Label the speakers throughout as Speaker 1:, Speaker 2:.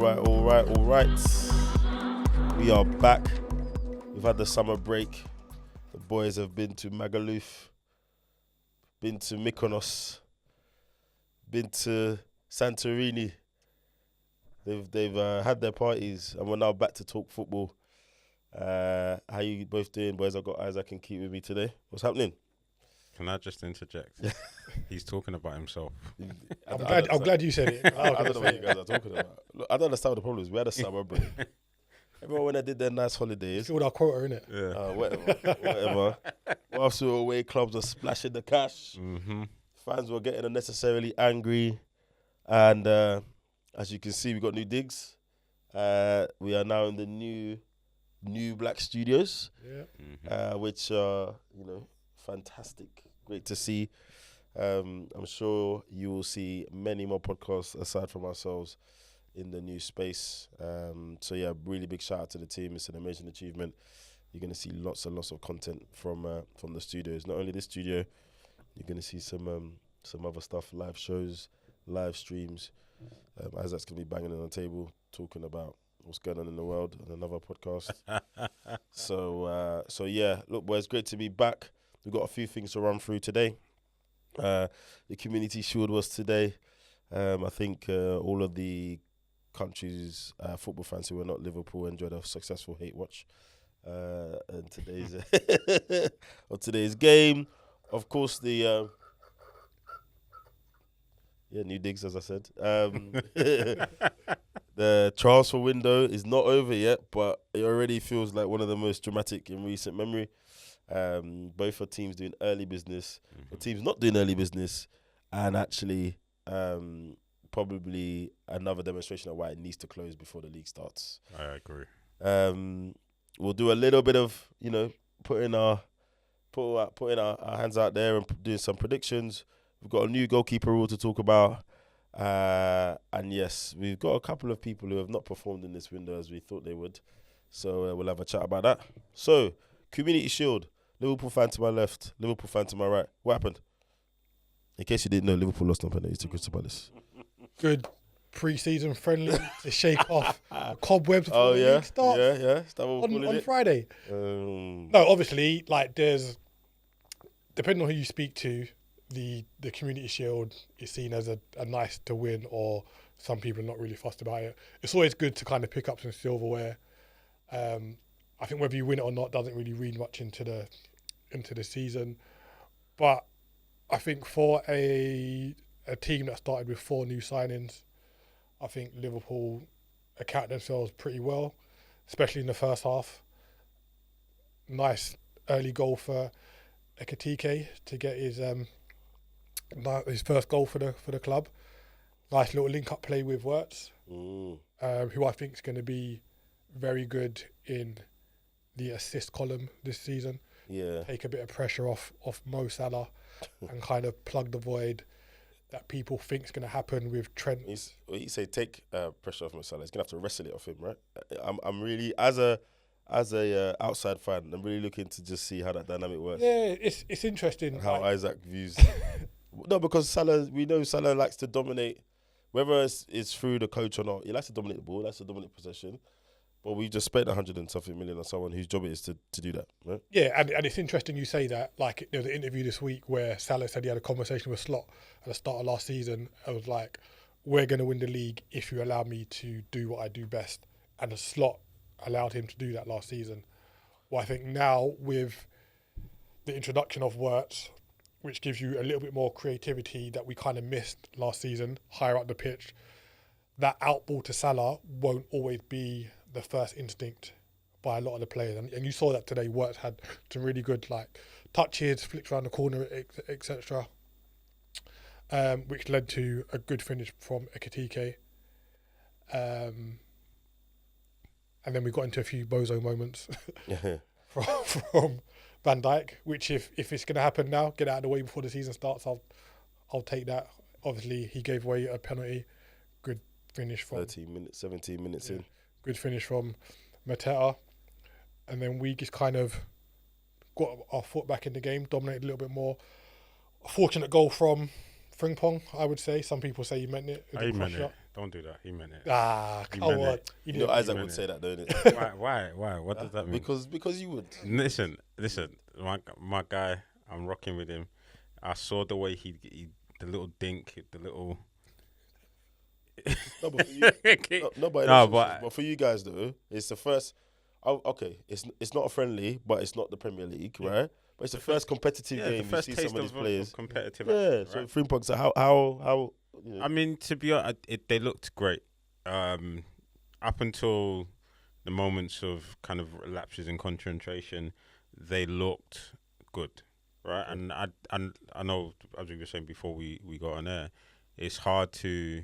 Speaker 1: All right. We are back. We've had the summer break. The boys have been to Magaluf, been to Mykonos, been to Santorini. They've had their parties, and we're now back to talk football. How you both doing, boys? I've got Isaac and Keith with me today. What's happening?
Speaker 2: Can I just interject? He's talking about himself.
Speaker 3: I'm glad you said it.
Speaker 1: I don't know what you guys are talking about. Look, I don't understand what the problem is. We had a summer break. Everyone when they did their nice holidays.
Speaker 3: Filled our quota, innit?
Speaker 2: Yeah.
Speaker 1: Whatever. Whilst we were away, clubs were splashing the cash.
Speaker 2: Mm-hmm.
Speaker 1: Fans were getting unnecessarily angry. And as you can see, we got new digs. We are now in the new Black Studios.
Speaker 3: Yeah.
Speaker 2: Mm-hmm.
Speaker 1: Which are, fantastic. Great to see. I'm sure you will see many more podcasts aside from ourselves in the new space. So yeah, really big shout out to the team. It's an amazing achievement. You're going to see lots and lots of content from the studios. Not only this studio, you're going to see some other stuff, live shows, live streams. Isaac's going to be banging on the table, talking about what's going on in the world on another podcast. So yeah, look, boys, great to be back. We've got a few things to run through today. The Community Shield was today. I think all of the country's football fans who were not Liverpool enjoyed a successful hate watch in today's game. Of course, the new digs, as I said. The transfer window is not over yet, but it already feels like one of the most dramatic in recent memory. Both are teams doing early business, or teams not doing early business, and actually probably another demonstration of why it needs to close before the league starts.
Speaker 2: I agree.
Speaker 1: We'll do a little bit of putting our hands out there and doing some predictions. We've got a new goalkeeper rule to talk about, and yes, we've got a couple of people who have not performed in this window as we thought they would. So we'll have a chat about that. So Community Shield. Liverpool fan to my left, Liverpool fan to my right. What happened? In case you didn't know, Liverpool lost on penalties to Crystal Palace.
Speaker 3: Good pre-season friendly to shake off the cobwebs before the league starts.
Speaker 1: Yeah.
Speaker 3: On Friday. No, obviously, there's, depending on who you speak to, the Community Shield is seen as a nice to win, or some people are not really fussed about it. It's always good to kind of pick up some silverware. I think whether you win it or not doesn't really read much into the season. But I think for a team that started with 4 new signings, I think Liverpool accounted themselves pretty well, especially in the first half. Nice early goal for Ekitike to get his first goal for the club. Nice little link-up play with Wirtz, who I think is going to be very good in the assist column this season.
Speaker 1: Yeah.
Speaker 3: Take a bit of pressure off Mo Salah and kind of plug the void that people think is going to happen with Trent.
Speaker 1: You say take pressure off Mo Salah. He's going to have to wrestle it off him, right? I'm really, as a outside fan, I'm really looking to just see how that dynamic works.
Speaker 3: Yeah, it's interesting.
Speaker 1: How Isaac views... No, because we know Salah likes to dominate, whether it's through the coach or not. He likes to dominate the ball, he likes to dominate possession. But we just spent 100 and something million on someone whose job it is to do that, right?
Speaker 3: Yeah, and it's interesting you say that. There was an interview this week where Salah said he had a conversation with Slot at the start of last season. I was like, we're going to win the league if you allow me to do what I do best. And the Slot allowed him to do that last season. Well, I think now with the introduction of Wirtz, which gives you a little bit more creativity that we kind of missed last season, higher up the pitch, that outball to Salah won't always be the first instinct by a lot of the players. And you saw that today. Wirtz had some really good touches, flicks around the corner, etc., which led to a good finish from Ekitike. And then we got into a few bozo moments from Van Dijk, which if it's going to happen now, get out of the way before the season starts, I'll take that. Obviously, he gave away a penalty. Good finish from...
Speaker 1: 17 minutes in.
Speaker 3: Good finish from Mateta. And then we just kind of got our foot back in the game, dominated a little bit more. A fortunate goal from Frimpong, I would say. Some people say he meant it.
Speaker 2: I meant it. Don't do that. He meant it.
Speaker 3: Come
Speaker 2: meant
Speaker 3: on.
Speaker 2: it.
Speaker 3: You
Speaker 1: You know,
Speaker 3: didn't.
Speaker 1: Isaac
Speaker 2: meant
Speaker 1: would
Speaker 2: it.
Speaker 1: say that, don't it?
Speaker 2: Why? What does that mean?
Speaker 1: Because you would.
Speaker 2: Listen. My guy, I'm rocking with him. I saw the way he the little dink, the little.
Speaker 1: No, but for you, but for you guys though, it's the first. Oh, okay, it's not a friendly, but it's not the Premier League, right? But it's the first competitive game.
Speaker 2: The first
Speaker 1: you see
Speaker 2: taste
Speaker 1: some of these
Speaker 2: of
Speaker 1: players.
Speaker 2: competitive.
Speaker 1: Yeah,
Speaker 2: action,
Speaker 1: so
Speaker 2: right?
Speaker 1: Frimpong. So how? You know,
Speaker 2: I mean, to be honest, they looked great. Up until the moments of kind of lapses in concentration, they looked good, right?
Speaker 1: Okay.
Speaker 2: And I know, as we were saying before we got on air, it's hard to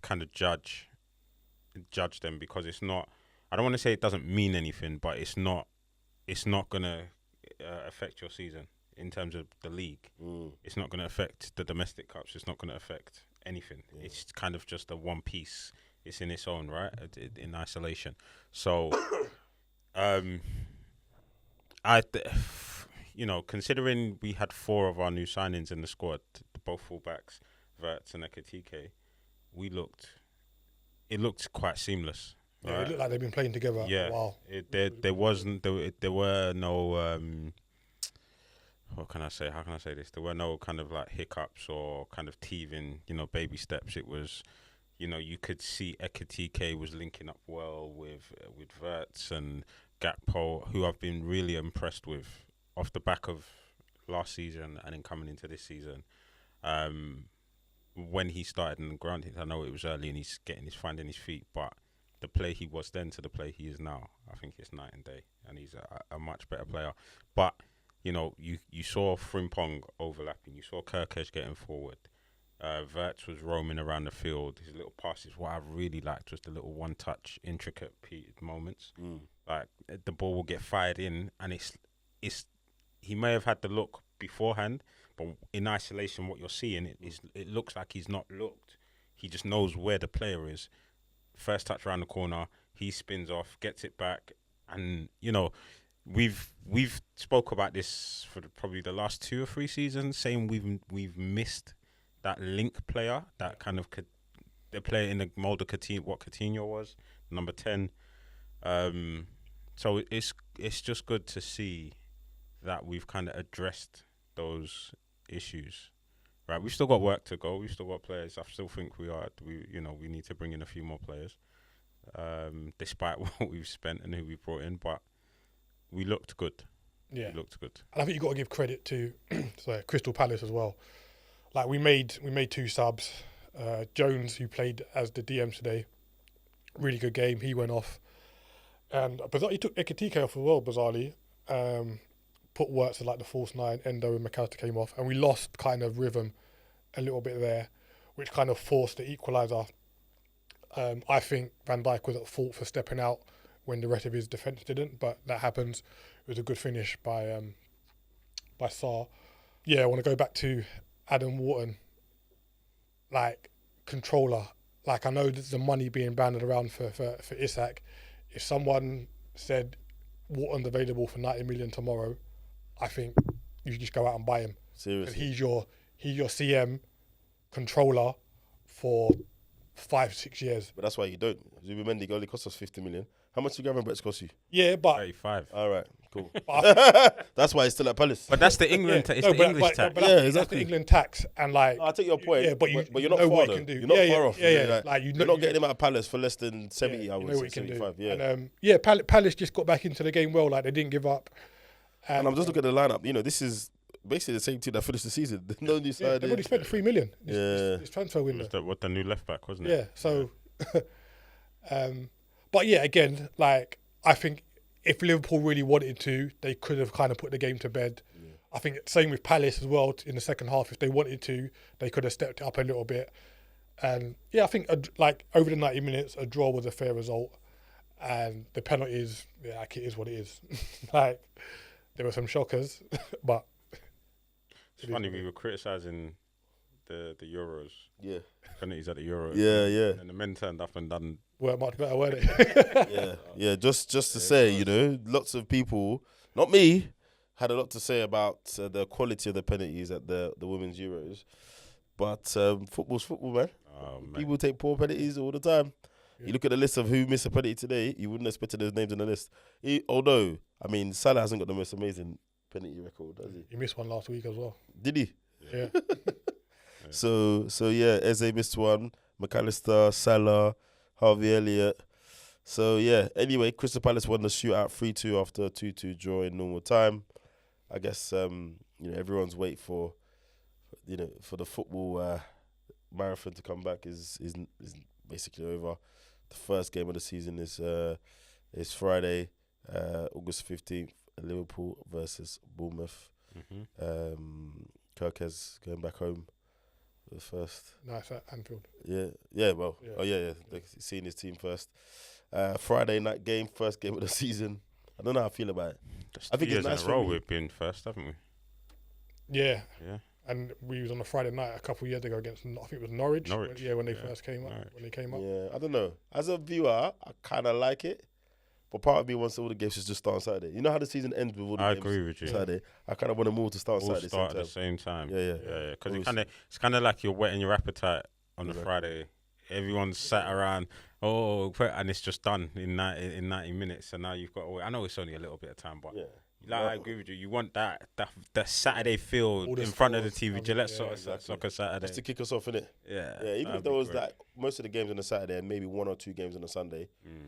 Speaker 2: kind of judge them because it's not. I don't want to say it doesn't mean anything, but it's not gonna affect your season in terms of the league. It's not going to affect the domestic cups. It's not going to affect anything. Yeah. It's kind of just a one piece. It's in its own right, in isolation. So, considering we had 4 of our new signings in the squad, both fullbacks, Verts and Ekitike, it looked quite seamless.
Speaker 3: Yeah,
Speaker 2: right?
Speaker 3: it looked like they've been playing together.
Speaker 2: Yeah,
Speaker 3: Wow.
Speaker 2: There were no. What can I say? How can I say this? There were no kind of like hiccups or kind of teething, baby steps. It was, you could see Ekitike was linking up well with Verts and Gakpo, who I've been really impressed with off the back of last season and then coming into this season. When he started, and granted, I know it was early and he's finding his feet, but the play he was then to the play he is now, I think it's night and day, and he's a much better player. But you saw Frimpong overlapping. You saw Kirkesh getting forward. Verts was roaming around the field. His little passes. What I really liked was the little one-touch, intricate moments. Like the ball will get fired in, and it's. He may have had the look beforehand, but in isolation, what you're seeing it looks like he's not looked. He just knows where the player is. First touch around the corner, he spins off, gets it back, and We've spoke about this for probably the last 2 or 3 seasons, saying we've missed that link player, that kind of the player in the mold of what Coutinho was, number 10. So it's just good to see that we've kind of addressed those issues. Right, we've still got work to go. We've still got players. I still think we need to bring in a few more players, despite what we've spent and who we brought in, but. We looked good.
Speaker 3: Yeah,
Speaker 2: we looked good.
Speaker 3: And I think you've got to give credit to Crystal Palace as well. Like we made 2 subs. Jones, who played as the DM today, really good game. He went off, and he took Ekitike off as well. Bizarrely, put Wirtz as like the false 9. Endo and McAllister came off, and we lost kind of rhythm a little bit there, which kind of forced the equaliser. I think Van Dijk was at fault for stepping out when the rest of his defence didn't, but that happens. It was a good finish by Sarr. Yeah, I want to go back to Adam Wharton. Like, controller. Like, I know there's the money being banded around for Isak. If someone said Wharton's available for 90 million tomorrow, I think you should just go out and buy him.
Speaker 1: Seriously.
Speaker 3: And he's your CM controller for 5-6 years.
Speaker 1: But that's why you don't. Zubimendi only cost us 50 million. How much did Gravenberch cost you?
Speaker 3: Yeah, but
Speaker 2: 35.
Speaker 1: All right, cool. That's why it's still at Palace.
Speaker 2: But that's the England. It's the English tax.
Speaker 3: But that's the England tax, and like.
Speaker 1: I take your point.
Speaker 3: Yeah, but
Speaker 1: you're not far though. You're not far off.
Speaker 3: Yeah.
Speaker 1: You're not getting him out of Palace for less than 70 hours.
Speaker 3: You know what
Speaker 1: 75.
Speaker 3: do.
Speaker 1: Yeah.
Speaker 3: And, Palace just got back into the game well. Like they didn't give up.
Speaker 1: And I'm just looking at the lineup. This is basically the same team that finished the season. No new side.
Speaker 3: They've already spent 3 million. This transfer window.
Speaker 2: What the new left back wasn't
Speaker 3: it? Yeah. So, but yeah, again, like I think if Liverpool really wanted to, they could have kind of put the game to bed. Yeah. I think same with Palace as well in the second half. If they wanted to, they could have stepped it up a little bit. And yeah, I think like over the 90 minutes, a draw was a fair result. And the penalties, like it is what it is. Like there were some shockers, but
Speaker 2: it's funny we were criticising the Euros.
Speaker 1: Yeah.
Speaker 2: Penalties at the Euros.
Speaker 1: Yeah.
Speaker 2: And the men turned up and done.
Speaker 3: Weren't much better, were they?
Speaker 1: Yeah. Just to say, lots of people, not me, had a lot to say about the quality of the penalties at the Women's Euros. But football's football, man.
Speaker 2: Oh, man.
Speaker 1: People take poor penalties all the time.
Speaker 3: Yeah.
Speaker 1: You look at the list of who missed a penalty today, you wouldn't expect those names on the list. Although, I mean, Salah hasn't got the most amazing penalty record, does he?
Speaker 3: He missed one last week as well.
Speaker 1: Did he?
Speaker 3: Yeah.
Speaker 1: So yeah, Eze missed one. McAllister, Salah, Harvey Elliott. So yeah. Anyway, Crystal Palace won the shootout 3-2 after a 2-2 draw in normal time. I guess everyone's wait for for the football marathon to come back is basically over. The first game of the season is Friday, August 15th, Liverpool versus Bournemouth. Kirkes going back home for the first.
Speaker 3: Nice at Anfield.
Speaker 1: Yeah. Well, yeah. Seeing his team first. Friday night game, first game of the season. I don't know how I feel about it.
Speaker 2: That's
Speaker 1: I think
Speaker 2: 2
Speaker 1: it's
Speaker 2: years
Speaker 1: nice
Speaker 2: in
Speaker 1: for
Speaker 2: a row
Speaker 1: me.
Speaker 2: we've been first, haven't we?
Speaker 3: Yeah.
Speaker 2: Yeah.
Speaker 3: And we was on a Friday night a couple of years ago against, I think it was Norwich.
Speaker 2: Norwich,
Speaker 3: When they
Speaker 2: yeah.
Speaker 3: first came up.
Speaker 2: Norwich.
Speaker 3: When they came up.
Speaker 1: Yeah, I don't know. As a viewer, I kind of like it. But part of me wants all the games to just start on Saturday. You know how the season ends with all the
Speaker 2: I
Speaker 1: games
Speaker 2: agree with you.
Speaker 1: Saturday? I kind of want them all to start on
Speaker 2: All
Speaker 1: Saturday
Speaker 2: start at
Speaker 1: same
Speaker 2: the
Speaker 1: time.
Speaker 2: same time.
Speaker 1: Yeah.
Speaker 2: Because
Speaker 1: Always.
Speaker 2: it's kind of like you're whetting your appetite on
Speaker 1: Exactly.
Speaker 2: a Friday. Everyone's sat around, and it's just done in 90 minutes. And now you've got. I know it's only a little bit of time, but
Speaker 1: Yeah.
Speaker 2: I agree with you. You want that Saturday feel
Speaker 3: All the
Speaker 2: in front of the
Speaker 3: scores,
Speaker 2: TV. Gillette
Speaker 1: exactly.
Speaker 2: Soccer Saturday.
Speaker 1: Just to kick us off, innit?
Speaker 2: Yeah.
Speaker 1: Yeah, even
Speaker 2: that'd
Speaker 1: if there
Speaker 2: be
Speaker 1: was
Speaker 2: great.
Speaker 1: like most of the games on a Saturday and maybe 1 or 2 games on a Sunday,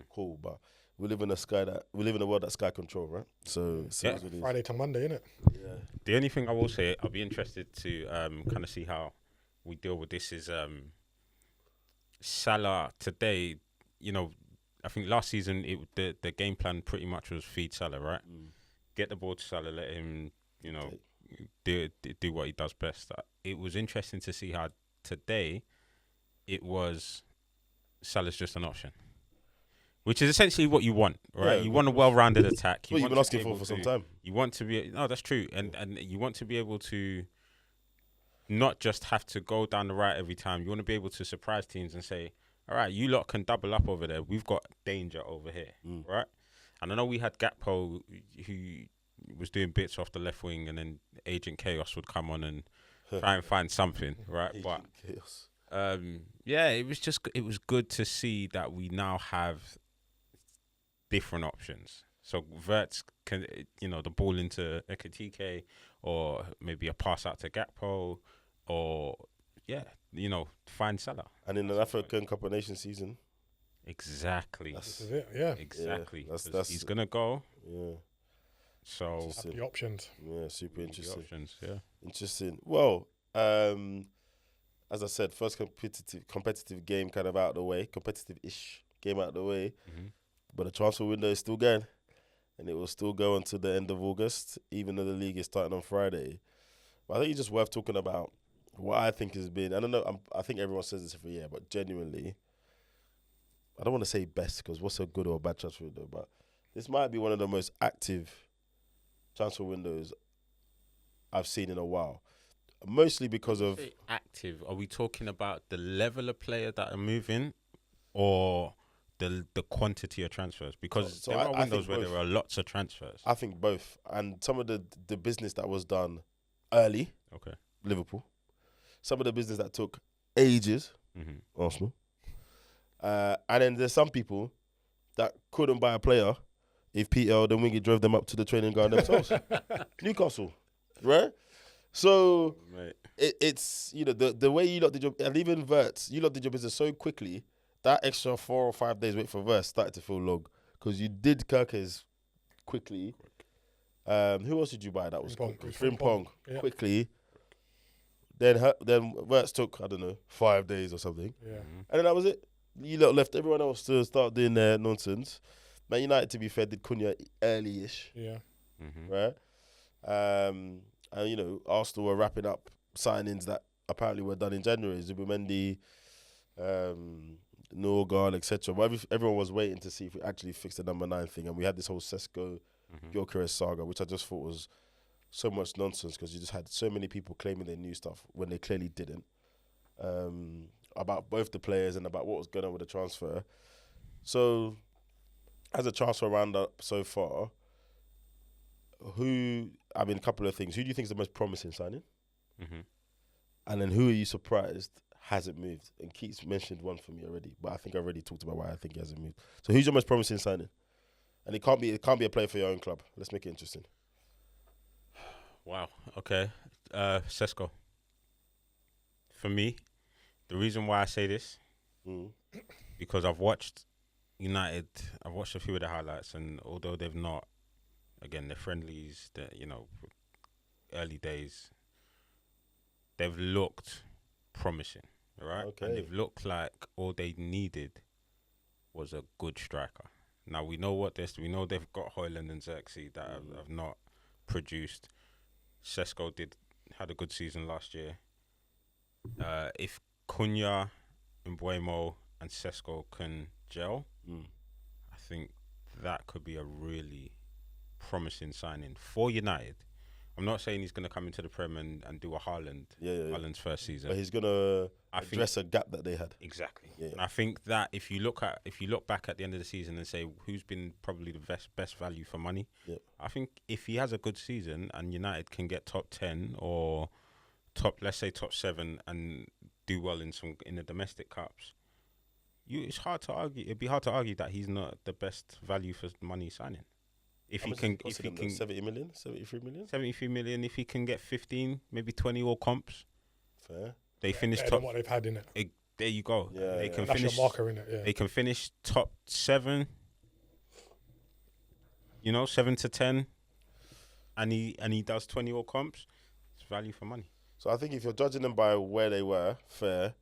Speaker 1: cool. But we live in a world that Sky control, right? So
Speaker 2: Yeah.
Speaker 1: it's what it is.
Speaker 3: Friday to Monday, innit?
Speaker 1: Yeah.
Speaker 2: The only thing I will say, I'll be interested to kind of see how we deal with this is Salah today. I think last season the game plan pretty much was feed Salah, right? Get the ball to Salah, let him, do what he does best. It was interesting to see how today it was Salah's just an option, which is essentially what you want, right?
Speaker 1: Yeah,
Speaker 2: You want a well-rounded attack.
Speaker 1: What you've
Speaker 2: want
Speaker 1: been
Speaker 2: to be
Speaker 1: asking
Speaker 2: able
Speaker 1: for some
Speaker 2: to-
Speaker 1: time.
Speaker 2: You want to be that's true, and you want to be able to not just have to go down the right every time. You want to be able to surprise teams and say, all right, you lot can double up over there. We've got danger over here, right? And I know we had Gakpo who was doing bits off the left wing, and then Agent Chaos would come on and try and find something, right? But
Speaker 1: Chaos.
Speaker 2: it was good to see that we now have different options. So Verts can, the ball into Ekatike, or maybe a pass out to Gakpo, or find Salah.
Speaker 1: And in an African Cup of Nations season,
Speaker 2: Exactly.
Speaker 3: This is it, yeah.
Speaker 2: Exactly.
Speaker 1: Yeah,
Speaker 2: 'Cause
Speaker 1: that's-
Speaker 2: he's gonna go.
Speaker 1: yeah,
Speaker 2: So
Speaker 1: Interesting.
Speaker 3: The options.
Speaker 1: yeah, super
Speaker 2: the
Speaker 1: interesting.
Speaker 2: options, yeah.
Speaker 1: Interesting. Well, as I said, first competitive game kind of out of the way, competitive-ish game out of the way, but the transfer window is still going, and it will still go until the end of August, even though the league is starting on Friday. But I think it's just worth talking about what I think has been. I don't know. I think everyone says this every year, but genuinely, I don't want to say best because what's a good or a bad transfer window, but this might be one of the most active transfer windows I've seen in a while. Mostly because of
Speaker 2: Say active. Are we talking about the level of player that are moving, or the quantity of transfers? Because
Speaker 1: So
Speaker 2: there
Speaker 1: I
Speaker 2: are
Speaker 1: think
Speaker 2: windows where
Speaker 1: both.
Speaker 2: there are lots of transfers.
Speaker 1: I think both, and some of the business that was done early,
Speaker 2: Okay.
Speaker 1: Liverpool. Some of the business that took ages, Arsenal. And then there's some people that couldn't buy a player if Peter the Wingy drove them up to the training ground themselves. Newcastle, right? So
Speaker 2: Right.
Speaker 1: it's the way you lot did your, and even Verts, you lot did your business so quickly that extra 4 or 5 days wait for Verts started to feel long because you did Kirkes quickly. Who else did you buy that was
Speaker 3: Frimpong.
Speaker 1: quick?
Speaker 3: It was
Speaker 1: Frimpong
Speaker 3: Yeah.
Speaker 1: quickly. Then Verts took, I don't know, 5 days or something.
Speaker 3: Yeah.
Speaker 1: And then that was it. You lot left everyone else to start doing their nonsense. Man United, to be fair, did Cunha early-ish,
Speaker 3: Yeah.
Speaker 1: right? And, Arsenal were wrapping up signings that apparently were done in January. Zubimendi, Norgard, etc. But everyone was waiting to see if we actually fixed the number 9 thing. And we had this whole Sesko, Gyökeres saga, which I just thought was so much nonsense because you just had so many people claiming they knew stuff when they clearly didn't. About both the players and about what was going on with the transfer. So, as a transfer roundup so far, a couple of things. Who do you think is the most promising signing? And then who are you surprised hasn't moved? And Keats mentioned one for me already, but I think I already talked about why I think he hasn't moved. So who's your most promising signing? And it can't be a player for your own club. Let's make it interesting.
Speaker 2: Wow. Okay. Sesko. For me, the reason why I say this, because I've watched United. I've watched a few of the highlights, and although they've not, again, they're friendlies. That early days. They've looked promising, right?
Speaker 1: Okay.
Speaker 2: And they've looked like all they needed was a good striker. Now we know what this. We know they've got Højlund and Xerxes that have not produced. Sesko had a good season last year. If Cunha, Mbuemo, and Sesko can gel, I think that could be a really promising signing for United. I'm not saying he's going to come into the Prem and do a Haaland's first season.
Speaker 1: But he's going to address a gap that they had.
Speaker 2: Exactly.
Speaker 1: Yeah.
Speaker 2: And I think that if you look back at the end of the season and say who's been probably the best value for money, I think if he has a good season and United can get top 10 or let's say top 7 and do well in the domestic cups, it's hard to argue. It'd be hard to argue that he's not the best value for money signing. If he can
Speaker 1: 70 million, 73 million?
Speaker 2: 73 million, if he can get 15, maybe 20 all comps.
Speaker 1: Fair.
Speaker 2: They finish
Speaker 3: Better
Speaker 2: top.
Speaker 3: than what they've had in it.
Speaker 2: There you go.
Speaker 1: Yeah,
Speaker 2: they can
Speaker 3: That's
Speaker 2: finish.
Speaker 3: your marker in it. Yeah.
Speaker 2: They can finish top 7. 7 to 10, and he does 20 all comps. It's value for money.
Speaker 1: So I think if you're judging them by where they were, fair.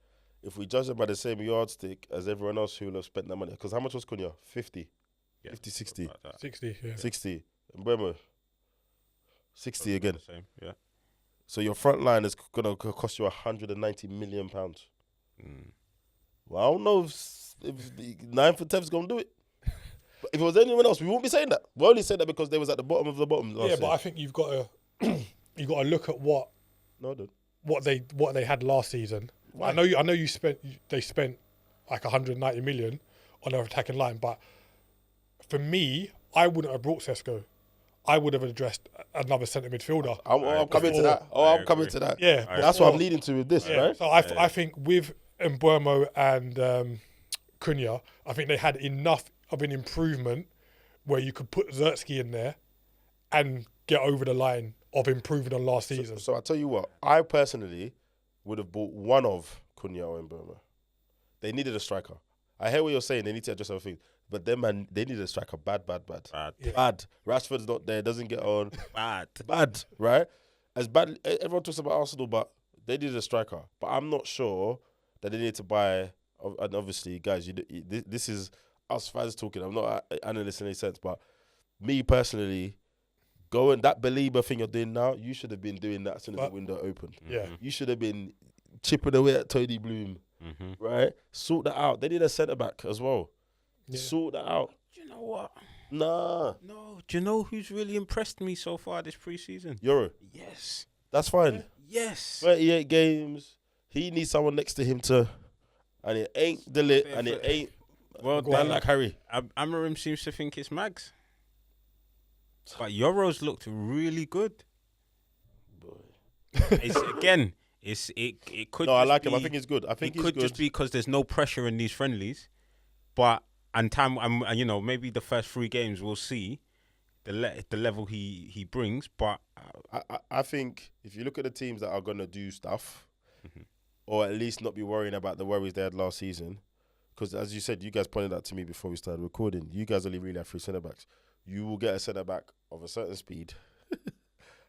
Speaker 1: If we judge them by the same yardstick as everyone else who will have spent their money, because how much was Cunha? 50.
Speaker 2: Yeah,
Speaker 1: 50, 60.
Speaker 2: like that.
Speaker 3: 60, yeah.
Speaker 1: 60. And Bremer, 60 again.
Speaker 2: The same, yeah.
Speaker 1: So your front line is going to cost you £190 million. Well, I don't know if the 9 for 10 is going to do it. But if it was anyone else, we wouldn't be saying that. We only said that because they was at the bottom of the bottom.
Speaker 3: Yeah, but I think you've got to look at what they had last season.
Speaker 1: Why?
Speaker 3: I know they spent like 190 million on their attacking line, but for me, I wouldn't have brought Sesko. I would have addressed another centre midfielder.
Speaker 1: I'm coming to that. I'm coming to that.
Speaker 3: Yeah,
Speaker 1: that's what I'm leading to with this, right?
Speaker 3: So I think with Mbuemo and Cunha, I think they had enough of an improvement where you could put Xerxes in there and get over the line of improving on last season.
Speaker 1: So I tell you what, I personally would have bought one of Cunha or Mbuemo. They needed a striker. I hear what you're saying. They need to adjust everything. But them, man, they need a striker bad.
Speaker 3: Yeah.
Speaker 1: Bad. Rashford's not there, doesn't get on.
Speaker 2: Bad.
Speaker 1: Right? As bad, everyone talks about Arsenal, but they needed a striker. But I'm not sure that they need to buy, and obviously, guys, this is us fans talking. I'm not an analyst in any sense, but me personally, that Belieber thing you're doing now, you should have been doing that as soon as the window opened.
Speaker 3: Yeah.
Speaker 1: You should have been chipping away at Tony Bloom, right? Sort that out. They need a centre-back as well.
Speaker 3: Yeah.
Speaker 1: Sort that out.
Speaker 2: Do you know what?
Speaker 1: Nah.
Speaker 2: No. Do you know who's really impressed me so far this pre-season?
Speaker 1: Euro.
Speaker 2: Yes.
Speaker 1: That's fine.
Speaker 2: Yes.
Speaker 1: 38 games. He needs someone next to him and it ain't Delit, and it ain't man like Harry.
Speaker 2: Amarim seems to think it's Mags. But Euros looked really good. It could.
Speaker 1: No, I
Speaker 2: just
Speaker 1: like him. I
Speaker 2: be-
Speaker 1: think he's good. I think
Speaker 2: it
Speaker 1: he's
Speaker 2: could
Speaker 1: good.
Speaker 2: just be because there's no pressure in these friendlies, but maybe the first 3 games we'll see the level he brings. But
Speaker 1: I think if you look at the teams that are gonna do stuff, or at least not be worrying about the worries they had last season, because as you said, you guys pointed out to me before we started recording, you guys only really have 3 centre backs. You will get a centre back of a certain speed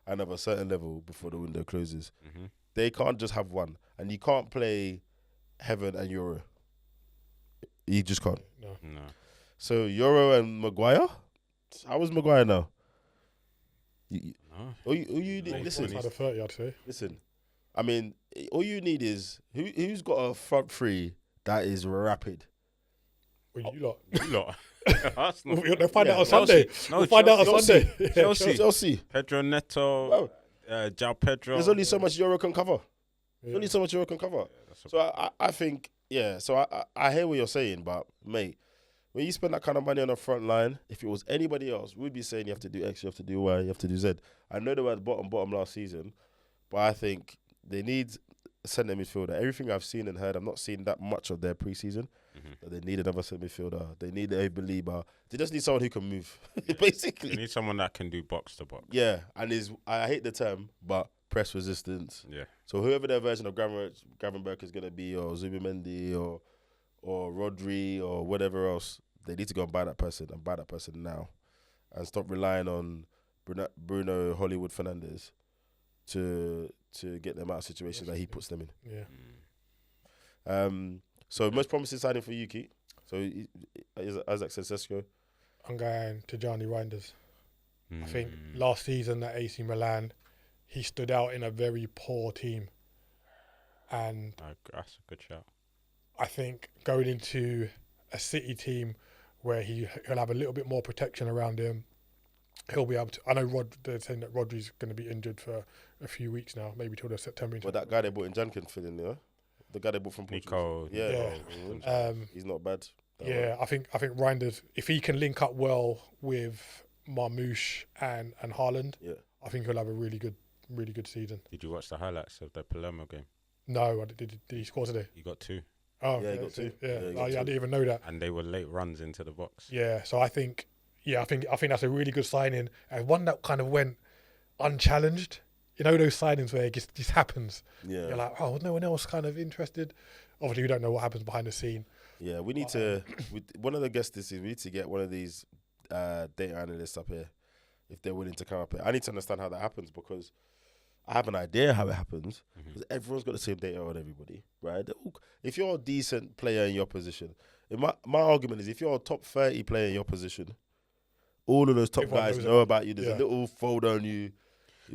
Speaker 1: and of a certain level before the window closes. They can't just have one, and you can't play Heaven and Euro. You just can't.
Speaker 3: No.
Speaker 1: So Euro and Maguire. How was Maguire now? All you need, listen.
Speaker 3: Outside of 30, I'd say.
Speaker 1: Listen, I mean, all you need is who's got a front 3 that is rapid.
Speaker 3: Well, you lot.
Speaker 2: you lot, Arsenal,
Speaker 3: They'll find out on
Speaker 2: Chelsea.
Speaker 3: Sunday.
Speaker 2: No,
Speaker 3: We'll find out on
Speaker 2: Chelsea.
Speaker 3: Sunday.
Speaker 2: Chelsea. Pedro Neto,
Speaker 1: Bro,
Speaker 2: João Pedro.
Speaker 1: there's only so much Euro can cover.
Speaker 3: Yeah.
Speaker 1: Only so much Euro can cover. So I think, so I hear what you're saying, but mate, when you spend that kind of money on the front line, if it was anybody else, we'd be saying you have to do X, you have to do Y, you have to do Z. I know they were at the bottom last season, but I think they need centre midfielder. Everything I've seen and heard, I'm not seeing that much of their pre-season.
Speaker 2: Mhm.
Speaker 1: But they need another centre midfielder. They need a believer. They just need someone who can move, basically.
Speaker 2: You need someone that can do box to box.
Speaker 1: Yeah, and I hate the term, but press resistance.
Speaker 2: Yeah.
Speaker 1: So whoever their version of Gravenberch is going to be, or Zubimendi, or Rodri, or whatever else, they need to go and buy that person now, and stop relying on Bruno Hollywood Fernandes to get them out of situations that he puts them in.
Speaker 3: Yeah.
Speaker 1: So most promising signing for you, Keith. So Isaac says Sesko.
Speaker 3: I'm going to Gianni Reinders. I think
Speaker 2: Mm.
Speaker 3: last season at AC Milan, he stood out in a very poor team. And
Speaker 2: That's a good shout.
Speaker 3: I think going into a City team where he'll have a little bit more protection around him, he'll be able to. I know they're saying that Rodri's going to be injured for a few weeks now, maybe till the September.
Speaker 1: But that guy they bought in Jan can fill in, yeah? The guy they bought from Portugal.
Speaker 2: Nico.
Speaker 1: Yeah.
Speaker 3: Yeah.
Speaker 1: He's not bad.
Speaker 3: Yeah, I think Reinders, if he can link up well with Marmoush and Haaland,
Speaker 1: Yeah.
Speaker 3: I think he'll have a really good season.
Speaker 2: Did you watch the highlights of the Palermo game?
Speaker 3: No, did he score today?
Speaker 2: He got 2.
Speaker 3: Oh,
Speaker 1: Yeah, he got 2.
Speaker 3: Yeah,
Speaker 1: Yeah, he got
Speaker 3: I
Speaker 1: 2.
Speaker 3: didn't even know that.
Speaker 2: And they were late runs into the box.
Speaker 3: Yeah, so I think that's a really good signing, and one that kind of went unchallenged. You know those signings where it just happens.
Speaker 1: Yeah.
Speaker 3: You're like, oh, no one else kind of interested. Obviously, we don't know what happens behind the scene.
Speaker 1: Yeah, we need to. One of the guests this is we need to get one of these data analysts up here if they're willing to come up here. I need to understand how that happens because I have an idea how it happens. Because everyone's got the same data on everybody, right? If you're a decent player in your position, my argument is if you're a top 30 player in your position, all of those top
Speaker 3: Everyone
Speaker 1: guys
Speaker 3: knows
Speaker 1: know about you. There's
Speaker 3: Yeah.
Speaker 1: a little folder on you.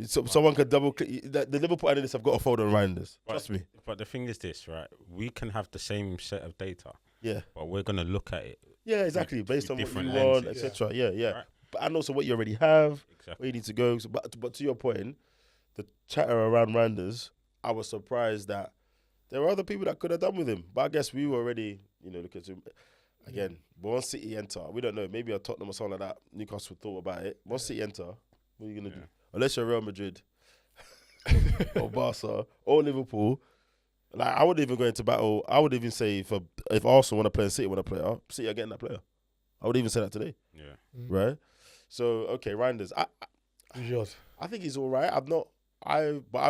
Speaker 1: Someone could double click. The Liverpool analysts have got a folder on Reinders. Trust me.
Speaker 2: But the thing is this, right? We can have the same set of data,
Speaker 1: Yeah.
Speaker 2: but we're going to look at it.
Speaker 1: Yeah, exactly. Based on what you
Speaker 2: different
Speaker 1: want,
Speaker 2: lenses.
Speaker 1: etc. Yeah.
Speaker 2: Right.
Speaker 1: And also what you already have, where
Speaker 2: Exactly.
Speaker 1: you need to go. So, but to your point, the chatter around Randers, I was surprised that there were other people that could have done with him. But I guess we were already, looking at him. Again, once City enter, we don't know. Maybe a Tottenham or something like that. Newcastle thought about it. Once City enter, what are you going to do? Unless you're Real Madrid or Barca or Liverpool. Like, I wouldn't even go into battle. I would even say if Arsenal want to play and City want to play, City are getting that player. I would even say that today.
Speaker 2: Yeah.
Speaker 1: Right? So, okay, Reinders.
Speaker 3: Who's yours?
Speaker 1: I think he's all right. I've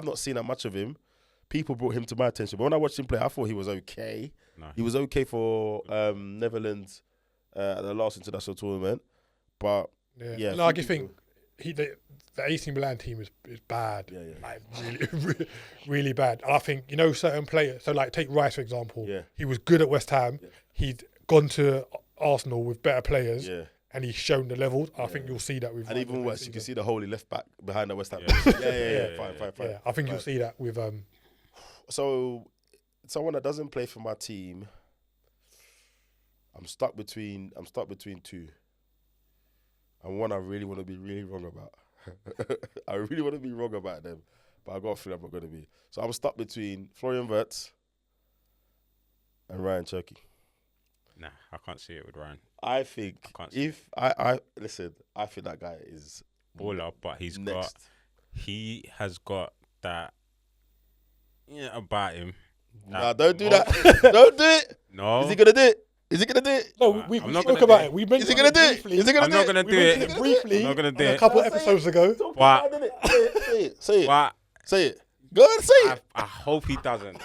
Speaker 1: not seen that much of him. People brought him to my attention. But when I watched him play, I thought he was okay.
Speaker 2: No.
Speaker 1: He was okay for Netherlands at the last international tournament. But, yeah.
Speaker 3: No, I just think the AC Milan team is bad.
Speaker 1: Yeah.
Speaker 3: Like really, really bad. And I think, certain players, so like take Rice, for example.
Speaker 1: Yeah.
Speaker 3: He was good at West Ham.
Speaker 1: Yeah.
Speaker 3: He'd gone to Arsenal with better players.
Speaker 1: Yeah.
Speaker 3: And he's shown the levels. I think you'll see that with.
Speaker 1: And even worse, you can see the holy left back behind the West Ham.
Speaker 2: Yeah.
Speaker 1: Yeah. Fine.
Speaker 3: Yeah, I think you'll see that with.
Speaker 1: So, someone that doesn't play for my team, I'm stuck between two. And one I really want to be really wrong about. I really want to be wrong about them, but I got a feeling I'm not going to be. So I'm stuck between Florian Wirtz and Ryan Cherky.
Speaker 2: Nah, I can't see it with Ryan.
Speaker 1: I think
Speaker 2: I can't see
Speaker 1: if I listen, I think that guy is
Speaker 2: Baller, but
Speaker 1: next.
Speaker 2: he has got that about him.
Speaker 1: Nah, don't do that. Don't do it.
Speaker 2: No.
Speaker 1: Is he gonna do it? Is he gonna do it?
Speaker 3: No, we
Speaker 2: I'm not
Speaker 3: spoke
Speaker 2: gonna
Speaker 3: about
Speaker 2: do
Speaker 3: it. We
Speaker 1: Is
Speaker 3: mentioned
Speaker 1: he gonna do it?
Speaker 3: briefly.
Speaker 1: Is he gonna
Speaker 2: I'm
Speaker 1: do
Speaker 2: not
Speaker 1: it?
Speaker 2: gonna
Speaker 3: We
Speaker 2: do
Speaker 3: mentioned
Speaker 2: it.
Speaker 3: it briefly.
Speaker 2: I'm not gonna do
Speaker 3: a
Speaker 2: it.
Speaker 3: couple
Speaker 1: Say it.
Speaker 3: episodes ago.
Speaker 1: Talk
Speaker 2: But-
Speaker 1: about it. Say it.
Speaker 2: But
Speaker 1: Say it. Go on, say it.
Speaker 2: I hope he doesn't.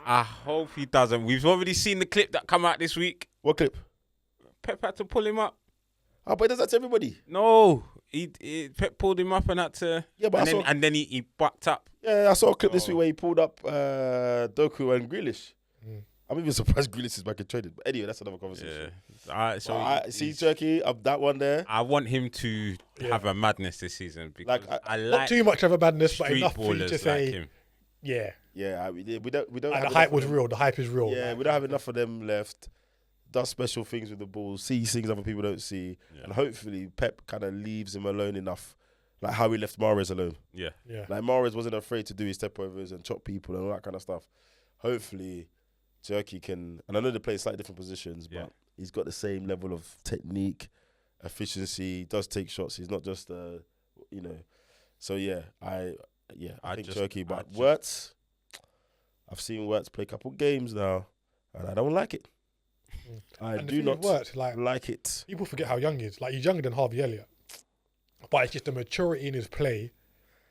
Speaker 2: I hope he doesn't. We've already seen the clip that come out this week.
Speaker 1: What clip?
Speaker 2: Pep had to pull him up.
Speaker 1: Oh, but he does that to everybody.
Speaker 2: No, Pep pulled him up and had to.
Speaker 1: Yeah, but
Speaker 2: and then he bucked up.
Speaker 1: Yeah, I saw a clip this week where he pulled up Doku and Grealish. I'm even surprised Grealish is back in training. But anyway, that's another conversation.
Speaker 2: Yeah. So
Speaker 1: I see Turkey, that one there.
Speaker 2: I want him to have a madness this season because
Speaker 1: Like,
Speaker 2: I
Speaker 3: Not
Speaker 2: like
Speaker 3: too much of a madness, but
Speaker 2: street
Speaker 3: enough for you
Speaker 2: ballers
Speaker 3: to say,
Speaker 2: like him.
Speaker 3: yeah.
Speaker 1: Yeah, we don't.
Speaker 3: And
Speaker 1: have
Speaker 3: the
Speaker 1: enough
Speaker 3: hype
Speaker 1: of
Speaker 3: was
Speaker 1: them.
Speaker 3: real. The hype is real.
Speaker 1: Yeah, we don't have enough of them left. Does special things with the ball, sees things other people don't see, and hopefully Pep kind of leaves him alone enough, like how he left Mahrez alone.
Speaker 2: Yeah.
Speaker 1: Like Mahrez wasn't afraid to do his step overs and chop people and all that kind of stuff. Hopefully, Turkey can, and I know they play slightly different positions, but he's got the same level of technique, efficiency. Does take shots. He's not just So I think Turkey, but Wirtz, I've seen Wirtz play a couple games now, and I don't like it. I
Speaker 3: And the
Speaker 1: do
Speaker 3: thing
Speaker 1: not
Speaker 3: with Wirtz, like
Speaker 1: it.
Speaker 3: people forget how young he is. Like he's younger than Harvey Elliott, but it's just the maturity in his play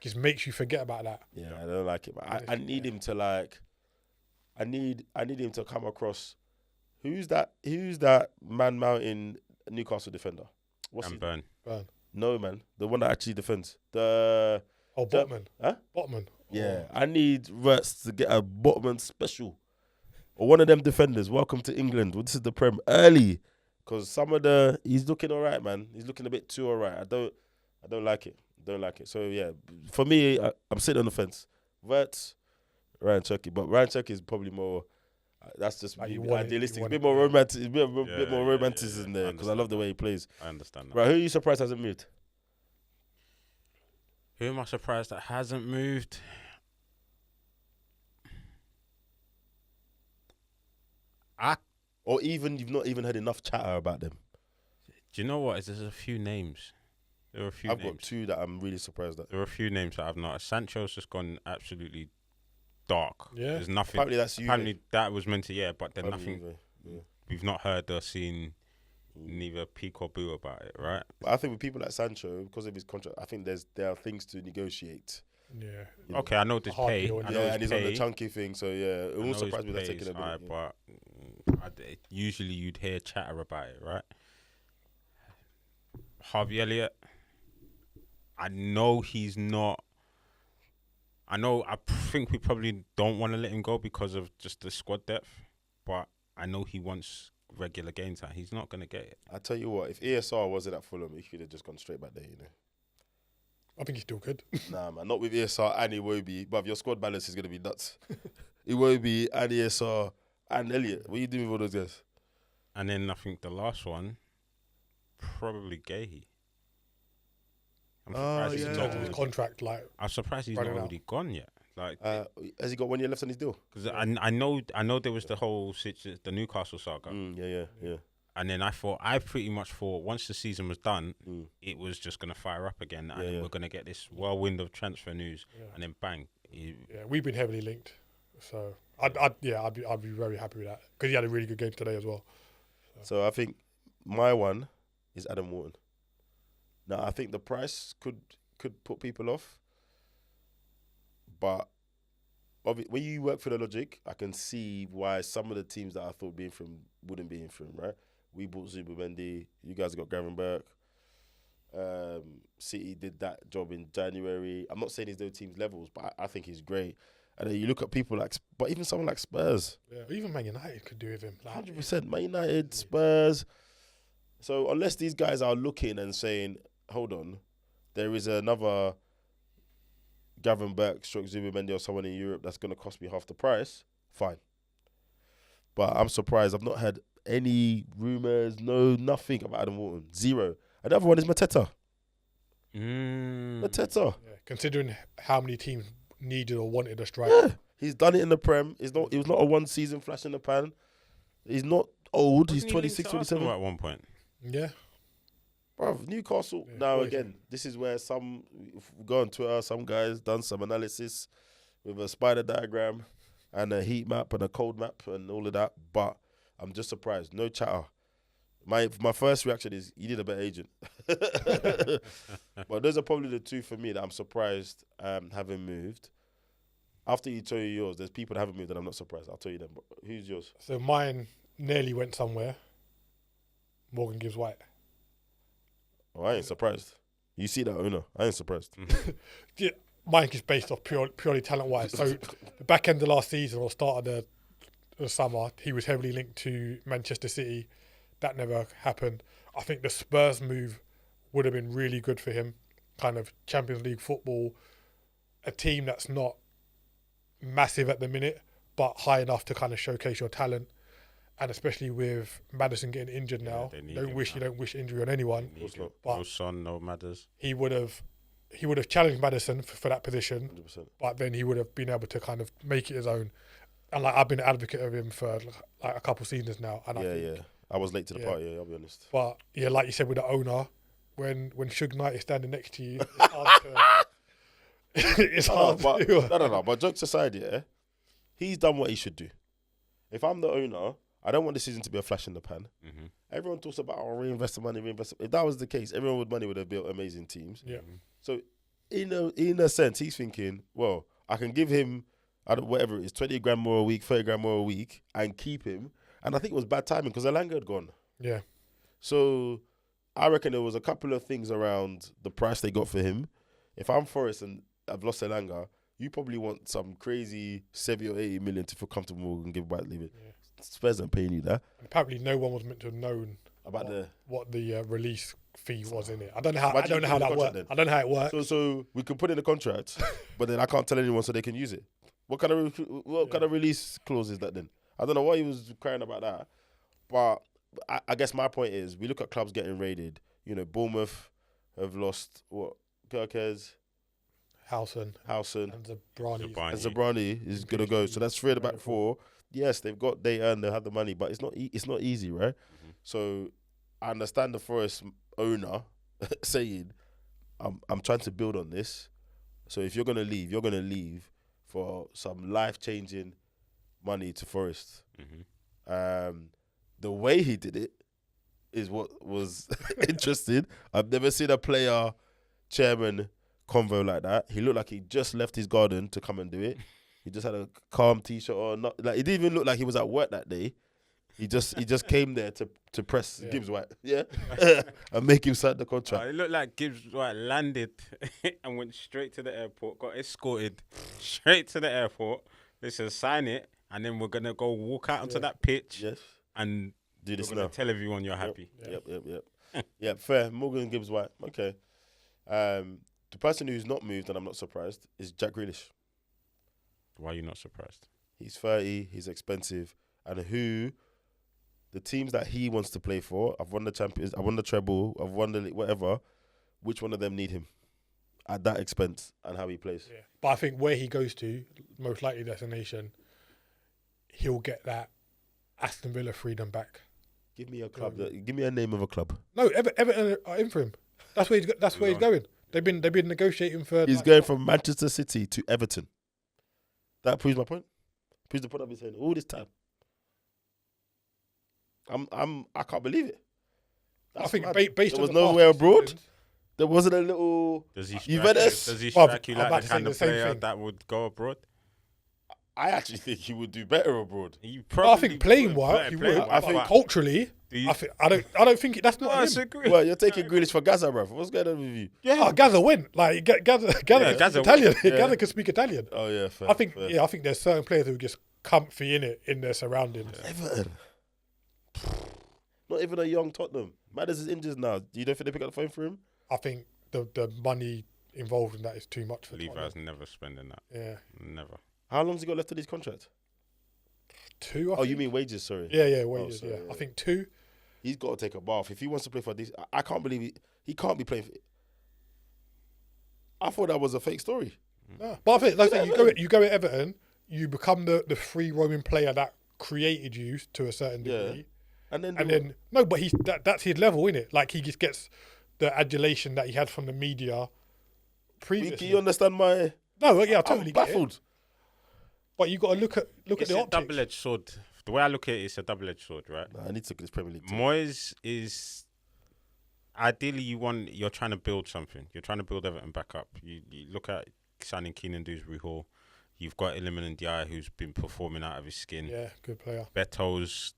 Speaker 3: just makes you forget about that.
Speaker 1: Yeah, I don't like it. But I need him to like. I need him to come across. Who's that man mountain Newcastle defender? What's his
Speaker 2: Burn.
Speaker 1: No, man. The one that actually defends.
Speaker 3: Botman.
Speaker 1: Huh?
Speaker 3: Botman.
Speaker 1: Yeah. I need Wirtz to get a Botman special. Or one of them defenders. Welcome to England. Well, this is the Prem. Early. Because he's looking all right, man. He's looking a bit too all right. I don't like it. So, yeah. For me, I'm sitting on the fence. Wirtz, Ryan Cherky. But Ryan Cherky is probably more... That's just
Speaker 3: like
Speaker 1: idealistic. A bit more romantic. A bit more romanticism there because I love the way he plays.
Speaker 2: I understand that.
Speaker 1: Right, who are you surprised hasn't moved?
Speaker 2: Who am I surprised that hasn't moved?
Speaker 1: Or even you've not even heard enough chatter about them.
Speaker 2: Do you know what? There's a few names. There are a few
Speaker 1: I've
Speaker 2: names.
Speaker 1: got two that I'm really surprised at.
Speaker 2: There are a few names that I've not. Sancho's just gone absolutely dark.
Speaker 3: Yeah.
Speaker 2: There's nothing.
Speaker 1: Apparently that's you.
Speaker 2: Apparently that was meant to, but then
Speaker 1: Apparently
Speaker 2: nothing.
Speaker 1: Yeah.
Speaker 2: We've not heard or seen neither peek or boo about it, right?
Speaker 1: But I think with people like Sancho, because of his contract, I think there are things to negotiate.
Speaker 3: Yeah.
Speaker 2: Okay, I know this
Speaker 3: Hard
Speaker 2: pay.
Speaker 3: deal,
Speaker 2: I know
Speaker 1: And
Speaker 2: his
Speaker 1: he's on the
Speaker 2: pay.
Speaker 1: chunky thing, so yeah, it won't surprise me that's taking a bit.
Speaker 2: High, but usually you'd hear chatter about it, right? Harvey Elliott, I know he's not. I think we probably don't want to let him go because of just the squad depth, but I know he wants regular game time. He's not going to get it.
Speaker 1: I tell you what, if ESR wasn't at Fulham, he could have just gone straight back there,
Speaker 3: I think he's still good.
Speaker 1: Nah, man, not with ESR and Iwobi, but your squad balance is going to be nuts. Iwobi and ESR and Elliott. What are you doing with all those guys?
Speaker 2: And then I think the last one, probably Gahey. I'm surprised he's
Speaker 3: In
Speaker 2: not
Speaker 3: terms of his
Speaker 2: already,
Speaker 3: contract, like
Speaker 2: I'm surprised he's not
Speaker 3: running out.
Speaker 2: already gone yet. Like,
Speaker 1: Has he got 1 year left on his deal?
Speaker 2: because I know there was the whole the Newcastle saga,
Speaker 1: Yeah.
Speaker 2: and then I pretty much thought once the season was done, it was just gonna fire up again, and then we're gonna get this whirlwind of transfer news, and then bang.
Speaker 3: yeah, we've been heavily linked, so I'd be very happy with that because he had a really good game today as well.
Speaker 1: So I think my one is Adam Wharton. Now I think the price could put people off, but when you work for the logic, I can see why some of the teams that I thought being from wouldn't be in for him, right? We bought Zubimendi. You guys got Gravenberch. City did that job in January. I'm not saying he's their team's levels, but I think he's great. And then you look at people but even someone like Spurs.
Speaker 3: Yeah, even Man United could do with him.
Speaker 1: 100%. Man United, Spurs. So unless these guys are looking and saying, hold on, there is another Gravenberch, Zubimendi or someone in Europe that's going to cost me half the price, fine. But I'm surprised. I've not had any rumours, nothing about Adam Wharton. Zero. Another one is Mateta. Mateta.
Speaker 3: Yeah, considering how many teams needed or wanted a striker.
Speaker 1: Yeah. He's done it in the Prem. It was not a one season flash in the pan. He's not old. He's 26, 27.
Speaker 2: At one point.
Speaker 3: Yeah.
Speaker 1: Bruv, Newcastle.
Speaker 3: Yeah,
Speaker 1: now,
Speaker 3: always.
Speaker 1: again, this is where if we go on Twitter, some guys done some analysis with a spider diagram and a heat map and a cold map and all of that. But I'm just surprised. No chatter. My first reaction is, you need a better agent. But those are probably the two for me that I'm surprised having moved. After you tell you yours, there's people that haven't moved and I'm not surprised. I'll tell you them. But who's yours?
Speaker 3: So mine nearly went somewhere. Morgan Gibbs White.
Speaker 1: Oh, I ain't surprised. You see that owner. I ain't surprised.
Speaker 3: Yeah, mine is based off purely talent-wise. So the back end of last season or start of the summer, he was heavily linked to Manchester City. That never happened. I think the Spurs move would have been really good for him. Kind of Champions League football, a team that's not massive at the minute, but high enough to kind of showcase your talent. And especially with Maddison getting injured now,
Speaker 2: they need
Speaker 3: you
Speaker 2: him
Speaker 3: don't wish injury on anyone. But
Speaker 2: No Son, no Matters.
Speaker 3: he would have challenged Maddison for that position,
Speaker 1: 100%.
Speaker 3: but then he would have been able to kind of make it his own. And like I've been an advocate of him for like a couple seasons now. And
Speaker 1: Yeah. I was late to the party, I'll be honest.
Speaker 3: But yeah, like you said with the owner, when Suge Knight is standing next to you, it's hard to. It's hard.
Speaker 1: No. But jokes aside, yeah, he's done what he should do. If I'm the owner, I don't want the season to be a flash in the pan.
Speaker 2: Mm-hmm.
Speaker 1: Everyone talks about reinvest the money. If that was the case, everyone with money would have built amazing teams.
Speaker 3: Yeah.
Speaker 1: So in a sense, he's thinking, well, I can give him whatever it is, 20 grand more a week, 30 grand more a week, and keep him. And I think it was bad timing because Elanga had gone.
Speaker 3: Yeah.
Speaker 1: So I reckon there was a couple of things around the price they got for him. If I'm Forest and I've lost Elanga, you probably want some crazy 70 or 80 million to feel comfortable and give back, leave it.
Speaker 3: Yeah.
Speaker 1: Spurs aren't paying you that.
Speaker 3: Apparently, no one was meant to have known
Speaker 1: About
Speaker 3: what the release fee was in it. I don't know how. I
Speaker 1: Imagine
Speaker 3: don't know
Speaker 1: you
Speaker 3: how
Speaker 1: put
Speaker 3: that
Speaker 1: in the
Speaker 3: works.
Speaker 1: contract
Speaker 3: I don't know how it works.
Speaker 1: So we could put in a contract, but then I can't tell anyone so they can use it. What kind of release clause is that then? I don't know why he was crying about that. But I guess my point is, we look at clubs getting raided. You know, Bournemouth have lost Kirkes,
Speaker 3: Howson
Speaker 1: and Zabrani is gonna go. So that's 3 of the back 4. Yes, they earn, they have the money, but it's not easy, right?
Speaker 2: Mm-hmm.
Speaker 1: So I understand the Forest owner saying, I'm trying to build on this. So if you're gonna leave for some life-changing money to Forest.
Speaker 2: Mm-hmm.
Speaker 1: The way he did it is what was interesting. I've never seen a player chairman convo like that. He looked like he just left his garden to come and do it. He just had a calm t-shirt on. It didn't even look like he was at work that day. He just came there to press Gibbs White, and make him sign the contract.
Speaker 2: It looked like Gibbs White landed and went straight to the airport, got escorted straight to the airport. They said, sign it, and then we're going to go walk out onto that pitch and
Speaker 1: do this
Speaker 2: now.
Speaker 1: now.
Speaker 2: Tell everyone you're happy.
Speaker 1: Yep. Yeah, fair. Morgan Gibbs White. Okay. The person who's not moved, and I'm not surprised, is Jack Grealish.
Speaker 2: Why are you not surprised?
Speaker 1: He's 30, he's expensive, and the teams that he wants to play for, I've won the Champions, I won the treble, I've won the whatever, which one of them need him at that expense and how he plays?
Speaker 3: Yeah. But I think where he goes to, most likely destination, he'll get that Aston Villa freedom back.
Speaker 1: Give me a club. Give me a name of a club.
Speaker 3: No, Everton are in for him. That's where he's going. They've been negotiating for.
Speaker 1: He's going from Manchester City to Everton. That proves my point. Proves the point I've been saying all this time. I can't believe it.
Speaker 3: I think
Speaker 1: mad.
Speaker 3: based
Speaker 1: there
Speaker 3: on
Speaker 1: was
Speaker 3: the
Speaker 1: nowhere
Speaker 3: past
Speaker 1: abroad.
Speaker 3: seasons,
Speaker 1: There wasn't a little
Speaker 2: Does he
Speaker 1: Juventus.
Speaker 2: strike you
Speaker 3: I'm about
Speaker 2: like
Speaker 3: to
Speaker 2: the
Speaker 3: say
Speaker 2: kind
Speaker 3: the
Speaker 2: of
Speaker 3: same
Speaker 2: player
Speaker 3: thing.
Speaker 2: that would go abroad?
Speaker 1: I actually think he would do better abroad.
Speaker 2: He
Speaker 3: I think playing well, he would. I think culturally, I don't think that's not him.
Speaker 2: Agree.
Speaker 1: Well, you're taking Grealish for Gaza, bruv. What's going on with you?
Speaker 3: Yeah, Gaza went. Like Gaza Italian.
Speaker 1: Yeah.
Speaker 3: Gaza can speak Italian.
Speaker 1: Oh yeah, fair,
Speaker 3: I think
Speaker 1: fair.
Speaker 3: I think there's certain players who are just comfy in their surroundings.
Speaker 1: Everton. Not even a young Tottenham. Madders is injured now. You don't think they pick up the phone for him?
Speaker 3: I think the money involved in that is too much for
Speaker 2: Levi's
Speaker 3: Tottenham.
Speaker 2: never spending that.
Speaker 3: Yeah,
Speaker 2: Never.
Speaker 1: How long's he got left of his contract?
Speaker 3: 2. I
Speaker 1: Oh,
Speaker 3: think.
Speaker 1: you mean wages? Sorry.
Speaker 3: Yeah, wages.
Speaker 1: sorry,
Speaker 3: yeah,
Speaker 1: yeah.
Speaker 3: I think 2.
Speaker 1: He's got to take a bath if he wants to play for this. I can't believe he can't be playing. I thought that was a fake story.
Speaker 3: No. But I think like I say, you go at Everton, you become the free roaming player that created you to a certain degree.
Speaker 1: And then
Speaker 3: But that's his level, innit? Like he just gets the adulation that he had from the media previously.
Speaker 1: can you understand my?
Speaker 3: No, yeah, I totally
Speaker 1: I'm
Speaker 3: get it.
Speaker 1: baffled.
Speaker 3: But you got to look at
Speaker 2: It's
Speaker 3: the
Speaker 2: a
Speaker 3: optics.
Speaker 2: double-edged sword. The way I look at it, it's a double-edged sword, right?
Speaker 1: Nah, I need to get this Premier League team.
Speaker 2: Moyes is ideally you're trying to build something. You're trying to build Everton back up. You look at signing Keenan Dewsbury Hall. You've got Iliman Ndiaye who's been performing out of his skin.
Speaker 3: Yeah, good player.
Speaker 2: Beto's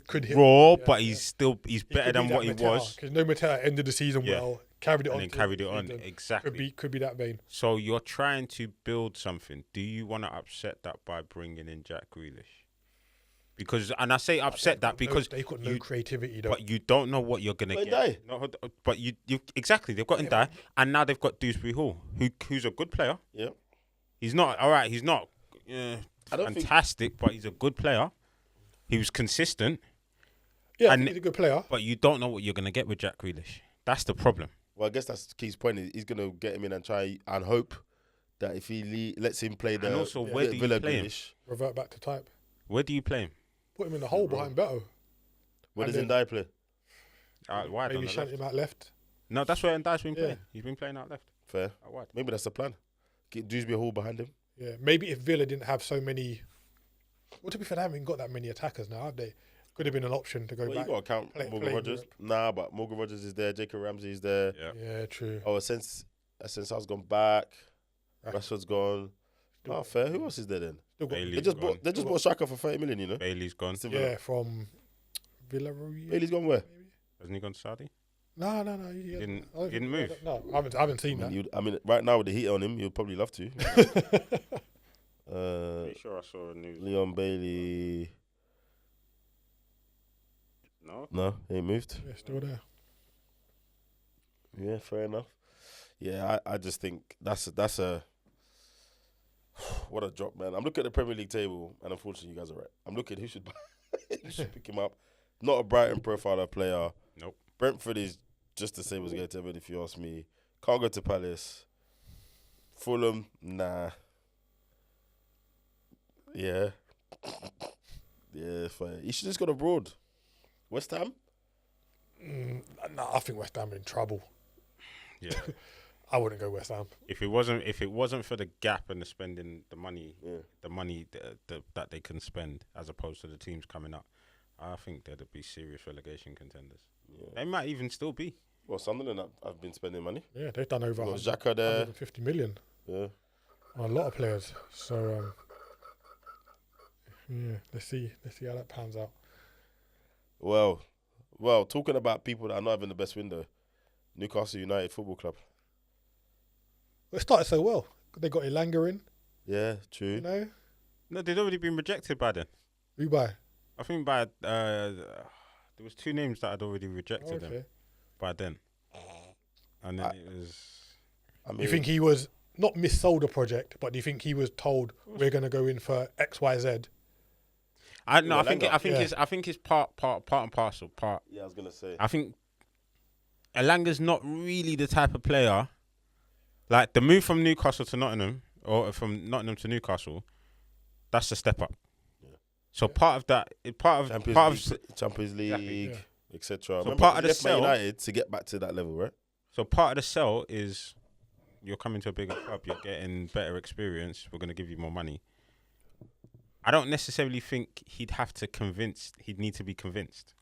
Speaker 3: Could hit.
Speaker 2: raw,
Speaker 3: Yeah,
Speaker 2: but he's better than what he was.
Speaker 3: Because no Mateta ended the season well, carried it on,
Speaker 2: And then carried it on. Exactly.
Speaker 3: Could be that vein.
Speaker 2: So you're trying to build something. Do you want to upset that by bringing in Jack Grealish? Because, and I say upset that because
Speaker 3: they've got no creativity, though.
Speaker 2: but you don't know what you're gonna
Speaker 1: But
Speaker 2: get. No, but you exactly they've got Ndiaye, and now they've got Dewsbury Hall, who's a good player.
Speaker 1: Yeah.
Speaker 2: He's not all right. He's not
Speaker 1: I don't
Speaker 2: fantastic, but he's a good player. He was consistent,
Speaker 3: Yeah,
Speaker 2: and-
Speaker 3: he's a good player.
Speaker 2: but you don't know what you're gonna get with Jack Grealish. That's the problem.
Speaker 1: Well, I guess that's Keith's point. He's going to get him in and try and hope that if he lets him play the
Speaker 2: And also, where do you
Speaker 1: Villa
Speaker 2: play him?
Speaker 1: Grealish,
Speaker 3: Revert back to type.
Speaker 2: Where do you play him?
Speaker 3: Put him in the hole behind Beto.
Speaker 1: where does
Speaker 3: And
Speaker 1: Ndiaye play?
Speaker 2: Wide on
Speaker 3: Maybe
Speaker 2: the
Speaker 3: shunt
Speaker 2: left.
Speaker 3: him out left.
Speaker 2: No, that's where Ndai's been
Speaker 3: Yeah.
Speaker 2: playing. He's been playing out left.
Speaker 1: Fair.
Speaker 2: Out wide.
Speaker 1: Maybe that's the plan. Get Dewsbury Hall behind him.
Speaker 3: Yeah, maybe if Villa didn't have so many. Well, to be fair, they haven't got that many attackers now, have they? Could have been an option to go
Speaker 1: Well, you
Speaker 3: back.
Speaker 1: got to count Morgan
Speaker 3: play
Speaker 1: Rogers.
Speaker 3: Europe.
Speaker 1: Nah, but Morgan Rogers is there. Jacob Ramsey is there.
Speaker 2: Yeah.
Speaker 3: Yeah, true.
Speaker 1: Oh, since I've gone back, Rashford's gone.
Speaker 3: Still-
Speaker 1: Oh, fair. Who else is there then?
Speaker 3: Still got,
Speaker 2: Bailey.
Speaker 1: They just
Speaker 2: gone.
Speaker 1: bought. They just bought Shaka for 30 million. You know.
Speaker 2: Bailey's gone.
Speaker 1: Still Villa.
Speaker 3: yeah, from Villarreal.
Speaker 1: Bailey's gone where?
Speaker 2: Hasn't he gone to Saudi?
Speaker 3: No.
Speaker 2: He didn't move.
Speaker 3: No, I haven't seen that.
Speaker 1: I mean, right now with the heat on him, you'd probably love to.
Speaker 2: Pretty sure I saw a news.
Speaker 1: Leon Bailey. No, he ain't moved.
Speaker 3: Yeah, still there.
Speaker 1: Yeah, fair enough. Yeah, I just think that's a what a drop, man. I'm looking at the Premier League table, and unfortunately, you guys are right. I'm looking who should who should pick him up. Not a Brighton profiler player.
Speaker 2: Nope.
Speaker 1: Brentford is just the same as going to Everton, if you ask me. Can't go to Palace. Fulham, nah. Yeah. Yeah, fine. You should just go abroad. West Ham?
Speaker 3: No, I think West Ham are in trouble.
Speaker 2: Yeah.
Speaker 3: I wouldn't go West Ham.
Speaker 2: If it wasn't for the gap and the spending the money,
Speaker 1: Yeah.
Speaker 2: that they can spend as opposed to the teams coming up, I think they'd be serious relegation contenders.
Speaker 1: Yeah.
Speaker 2: They might even still be.
Speaker 1: Well, Sunderland have been spending money.
Speaker 3: Yeah, they've done over
Speaker 1: Got Xhaka there.
Speaker 3: 150 million
Speaker 1: Yeah.
Speaker 3: on a lot of players. So, yeah, let's see how that pans out.
Speaker 1: Well, talking about people that are not having the best window, Newcastle United Football Club.
Speaker 3: It started so well. They got Elanga in,
Speaker 1: Yeah, true.
Speaker 3: you know.
Speaker 2: No, they'd already been rejected by then.
Speaker 3: Who by?
Speaker 2: I think by there was 2 names that had already rejected them
Speaker 3: Okay.
Speaker 2: by then, and then it was.
Speaker 1: I mean,
Speaker 3: Do you think he was not missold a project, but do you think he was told we're going to go in for X, Y, Z?
Speaker 2: I think it's part and parcel.
Speaker 1: Yeah, I was gonna say.
Speaker 2: I think Elanga's not really the type of player. Like the move from Newcastle to Nottingham, or from Nottingham to Newcastle, that's a step up.
Speaker 1: Yeah.
Speaker 2: So part of that,
Speaker 1: Champions League,
Speaker 3: Yeah.
Speaker 1: etc.
Speaker 2: So part of the
Speaker 1: left Man
Speaker 2: sell-
Speaker 1: United to get back to that level, right?
Speaker 2: So part of the sell is you're coming to a bigger club, you're getting better experience. We're going to give you more money. I don't necessarily think he'd need to be convinced,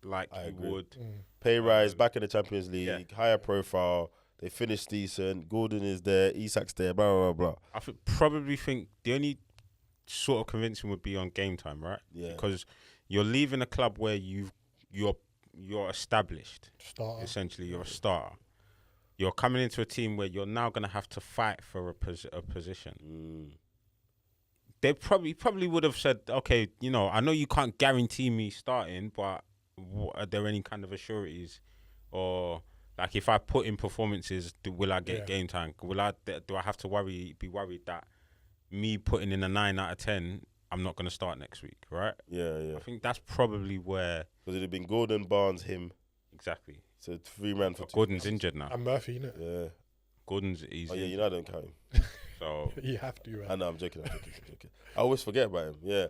Speaker 2: like
Speaker 1: I
Speaker 2: he
Speaker 1: agree.
Speaker 2: would.
Speaker 1: Pay rise, back in the Champions League,
Speaker 2: Yeah.
Speaker 1: higher profile. They finished decent. Gordon is there. Isak's there. Blah blah blah.
Speaker 2: I probably think the only sort of convincing would be on game time, right?
Speaker 1: Yeah.
Speaker 2: Because you're leaving a club where you're established.
Speaker 3: Starter.
Speaker 2: Essentially, you're a starter. You're coming into a team where you're now going to have to fight for a position. They probably would have said, okay, I know you can't guarantee me starting, but are there any kind of assurities, or like if I put in performances, will I get game time? Do I have to be worried that me putting in a 9 out of 10, I'm not going to start next week, right?
Speaker 1: Yeah.
Speaker 2: I think that's probably where
Speaker 1: Because it'd have been Gordon, Barnes, him.
Speaker 2: exactly.
Speaker 1: So 3 man for
Speaker 2: But
Speaker 1: 2.
Speaker 2: Gordon's injured now.
Speaker 3: And Murphy, innit?
Speaker 1: Yeah.
Speaker 2: Gordon's easy.
Speaker 1: Oh yeah, I don't count him.
Speaker 2: So
Speaker 3: You have to.
Speaker 1: I know, I'm joking. I always forget about him. Yeah.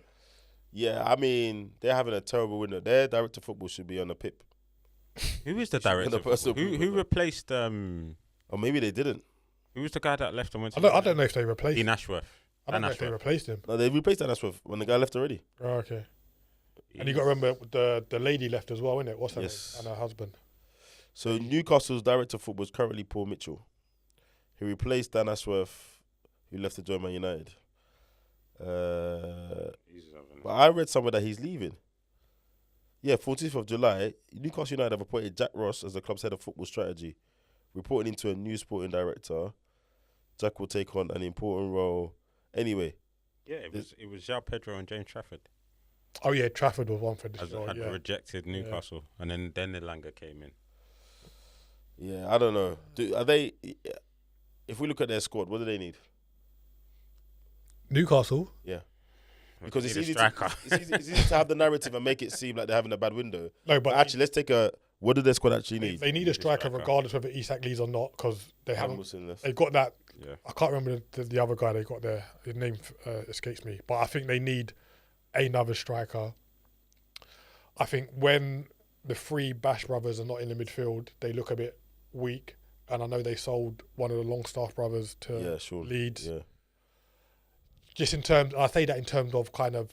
Speaker 1: Yeah, I mean, they're having a terrible window. Their director of football should be on the pip.
Speaker 2: who is the
Speaker 1: Should be on
Speaker 2: director?
Speaker 1: the personal
Speaker 2: Who
Speaker 1: improvement,
Speaker 2: replaced
Speaker 1: Or maybe they didn't.
Speaker 2: who was the guy that left and went to
Speaker 3: I don't know if they replaced
Speaker 2: Dean
Speaker 3: him.
Speaker 2: Ashworth.
Speaker 3: I don't
Speaker 2: Dan
Speaker 3: know if they
Speaker 2: Ashworth.
Speaker 3: replaced him.
Speaker 1: No, they replaced that Ashworth when the guy left already.
Speaker 3: Oh, okay. And you got to remember the lady left as well, innit? What's her
Speaker 1: Yes.
Speaker 3: name? And her husband.
Speaker 1: So Newcastle's director of football is currently Paul Mitchell. He replaced Dan Ashworth, who left to join Man United. But I read somewhere that he's leaving. Yeah, 14th of July, Newcastle United have appointed Jack Ross as the club's head of football strategy, reporting into a new sporting director. Jack will take on an important role. Anyway,
Speaker 2: Yeah, it was João Pedro and James Trafford
Speaker 3: Oh, yeah, Trafford was one for this.
Speaker 2: as
Speaker 3: Well,
Speaker 2: had
Speaker 3: yeah.
Speaker 2: rejected Newcastle, and then Elanga came in.
Speaker 1: yeah, I don't know. Are they? If we look at their squad, what do they need?
Speaker 3: Newcastle.
Speaker 1: Yeah, because it's
Speaker 2: Need a
Speaker 1: easy,
Speaker 2: striker.
Speaker 1: it's easy to have the narrative and make it seem like they're having a bad window.
Speaker 3: No,
Speaker 1: But
Speaker 3: but
Speaker 1: actually, let's take a. What do their squad actually need?
Speaker 3: they need a striker regardless whether Isak leaves or not, because they haven't.
Speaker 1: Wilson left.
Speaker 3: They've got that.
Speaker 2: Yeah.
Speaker 3: I can't remember the other guy they got there. His name escapes me. But I think they need another striker. I think when the 3 Bash brothers are not in the midfield, they look a bit weak. And I know they sold one of the Longstaff brothers to
Speaker 1: Yeah, sure.
Speaker 3: Leeds.
Speaker 1: Yeah,
Speaker 3: just in terms, I say that in terms of kind of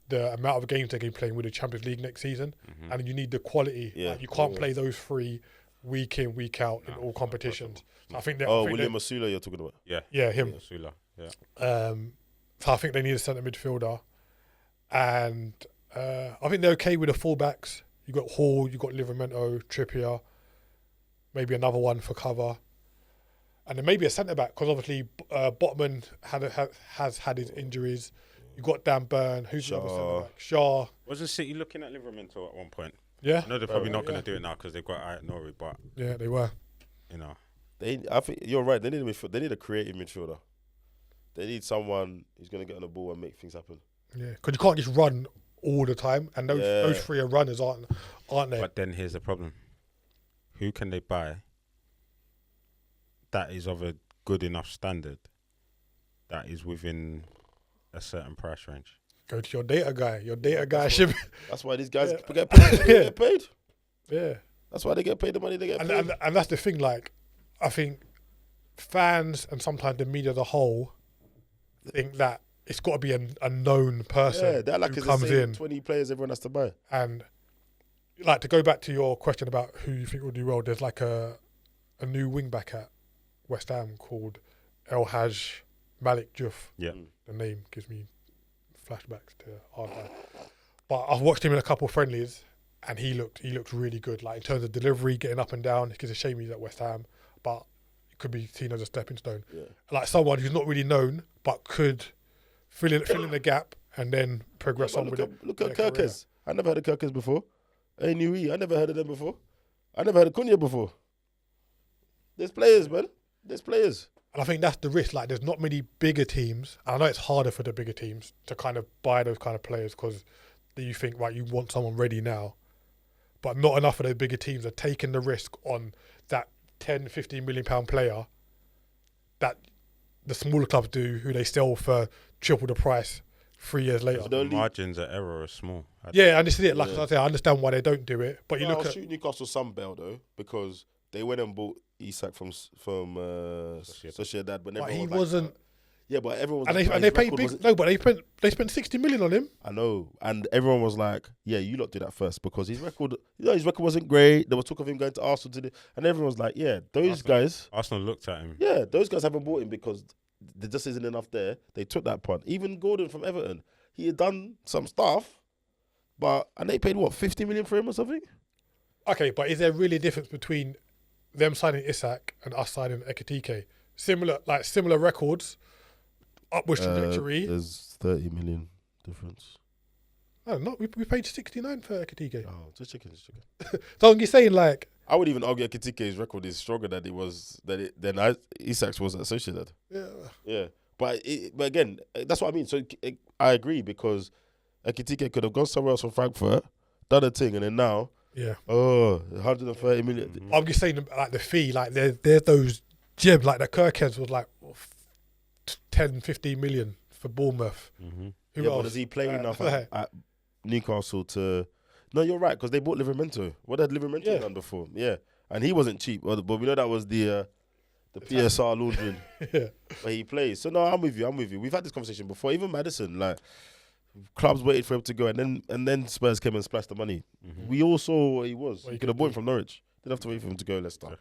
Speaker 3: the amount of games they're going to be playing with the Champions League next season, and you need the quality.
Speaker 1: Yeah.
Speaker 3: Like, you can't play those three week in, week out in all competitions. So I think that.
Speaker 1: William Osula you're talking about?
Speaker 3: Yeah, him.
Speaker 2: Osula, yeah.
Speaker 3: So I think they need a centre midfielder, and I think they're okay with the fullbacks. You got Hall, you got Livramento, Trippier, maybe another one for cover, and then maybe a centre back because obviously Botman has had his injuries. You got Dan Burn, who's the other centre back? Shaw.
Speaker 2: Wasn't City looking at Livramento at one point?
Speaker 3: Yeah,
Speaker 2: I know they're probably not going to do it now because they've got Nori, but
Speaker 3: yeah, they were.
Speaker 2: you know,
Speaker 1: I think you're right. They need a midfield. They need a creative midfielder. They need someone who's going to get on the ball and make things happen.
Speaker 3: Yeah, because you can't just run all the time, and those three are runners, aren't they?
Speaker 2: But then here's the problem: who can they buy that is of a good enough standard that is within a certain price range?
Speaker 3: Go to your data guy. Your data guy should.
Speaker 1: That's why these guys get paid. They get paid.
Speaker 3: Yeah.
Speaker 1: That's why they get paid the money they get paid.
Speaker 3: And that's the thing. Like, I think fans and sometimes the media as a whole think that it's got to be a known person
Speaker 1: they're like
Speaker 3: who
Speaker 1: it's
Speaker 3: comes
Speaker 1: the same
Speaker 3: in.
Speaker 1: 20 players everyone has to buy.
Speaker 3: And like, to go back to your question about who you think will do well, there's like a new wing back at West Ham called El Haj Malik Juf.
Speaker 2: Yeah.
Speaker 3: The name gives me flashbacks to our guy. But I've watched him in a couple of friendlies, and he looked really good. Like, in terms of delivery, getting up and down. It's a shame he's at West Ham, but it could be seen as a stepping stone.
Speaker 1: Yeah.
Speaker 3: Like someone who's not really known, but could fill in the gap and then progress on with it.
Speaker 1: Look at Kirkes. I never heard of Kirkes before. I never heard of them before. I never heard of Cunha before. There's players, man. There's players.
Speaker 3: And I think that's the risk. Like, there's not many bigger teams. And I know it's harder for the bigger teams to kind of buy those kind of players because you think, right, you want someone ready now. But not enough of the bigger teams are taking the risk on that 10, 15 million pound player that the smaller clubs do, who they sell for triple the price 3 years later.
Speaker 2: The margins of error are small.
Speaker 3: Yeah, and this is it. Like I say, I understand why they don't do it. But
Speaker 1: I'll shoot Newcastle some bail though, because they went and bought Isak from Sociedad, but
Speaker 3: he wasn't.
Speaker 1: Yeah, but everyone was
Speaker 3: and they paid big. No, but they spent 60 million on him.
Speaker 1: I know, and everyone was like, "Yeah, you lot did that first because his record wasn't great." There was talk of him going to Arsenal and everyone was like, "Yeah, those guys."
Speaker 2: Arsenal looked at him.
Speaker 1: Yeah, those guys haven't bought him because there just isn't enough there. They took that punt. Even Gordon from Everton, he had done some stuff, and they paid what 50 million for him or something.
Speaker 3: Okay, but is there really a difference between them signing Isak and us signing Ekitike? Similar records. Upwards trajectory.
Speaker 1: There's 30 million difference.
Speaker 3: No, not we paid 69 for Ekitike.
Speaker 1: Oh, just checking.
Speaker 3: So you're saying, like,
Speaker 1: I would even argue Ekitike's record is stronger than than Isak's was at Sociedad. Yeah. But again, that's what I mean. So I agree because Ekitike could have gone somewhere else from Frankfurt, done a thing, and then now, 130 million.
Speaker 3: I'm just saying, like, the fee, like, there's those gems, like the Kirkheads was like 10, 15 million for Bournemouth.
Speaker 1: Mm-hmm.
Speaker 3: Who else?
Speaker 1: But does he play enough at Newcastle to... No, you're right, because they bought Livramento. What had Livramento done before? Yeah. And he wasn't cheap, but we know that was the PSR laundering where he plays. So, no, I'm with you. We've had this conversation before. Even Maddison, like, clubs waited for him to go, and then Spurs came and splashed the money. Mm-hmm. We all saw what he was. You could have bought him from Norwich. Didn't have to wait for him to go, Leicester.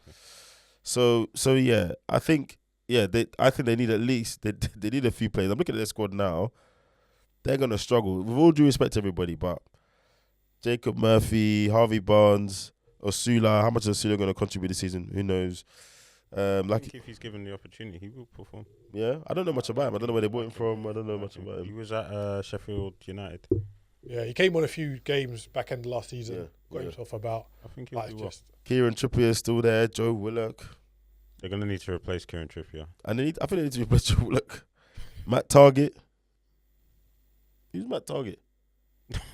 Speaker 1: So yeah, I think they need at least they need a few players. I'm looking at their squad now. They're gonna struggle. With all due respect to everybody, but Jacob Murphy, Harvey Barnes, Osula. How much is Osula gonna contribute this season? Who knows?
Speaker 2: I think if he's given the opportunity, he will perform.
Speaker 1: Yeah, I don't know much about him. I don't know where they bought him from. I don't know much about him.
Speaker 2: He was at Sheffield United.
Speaker 3: Yeah, he came on a few games back end of last season.
Speaker 1: Yeah,
Speaker 3: got himself about.
Speaker 2: I think he'll do well.
Speaker 1: Kieran Trippier is still there. Joe Willock.
Speaker 2: They're gonna need to replace Kieran Trippier.
Speaker 1: And I think they need to replace Joe Willock. Matt Target. Who's Matt Target?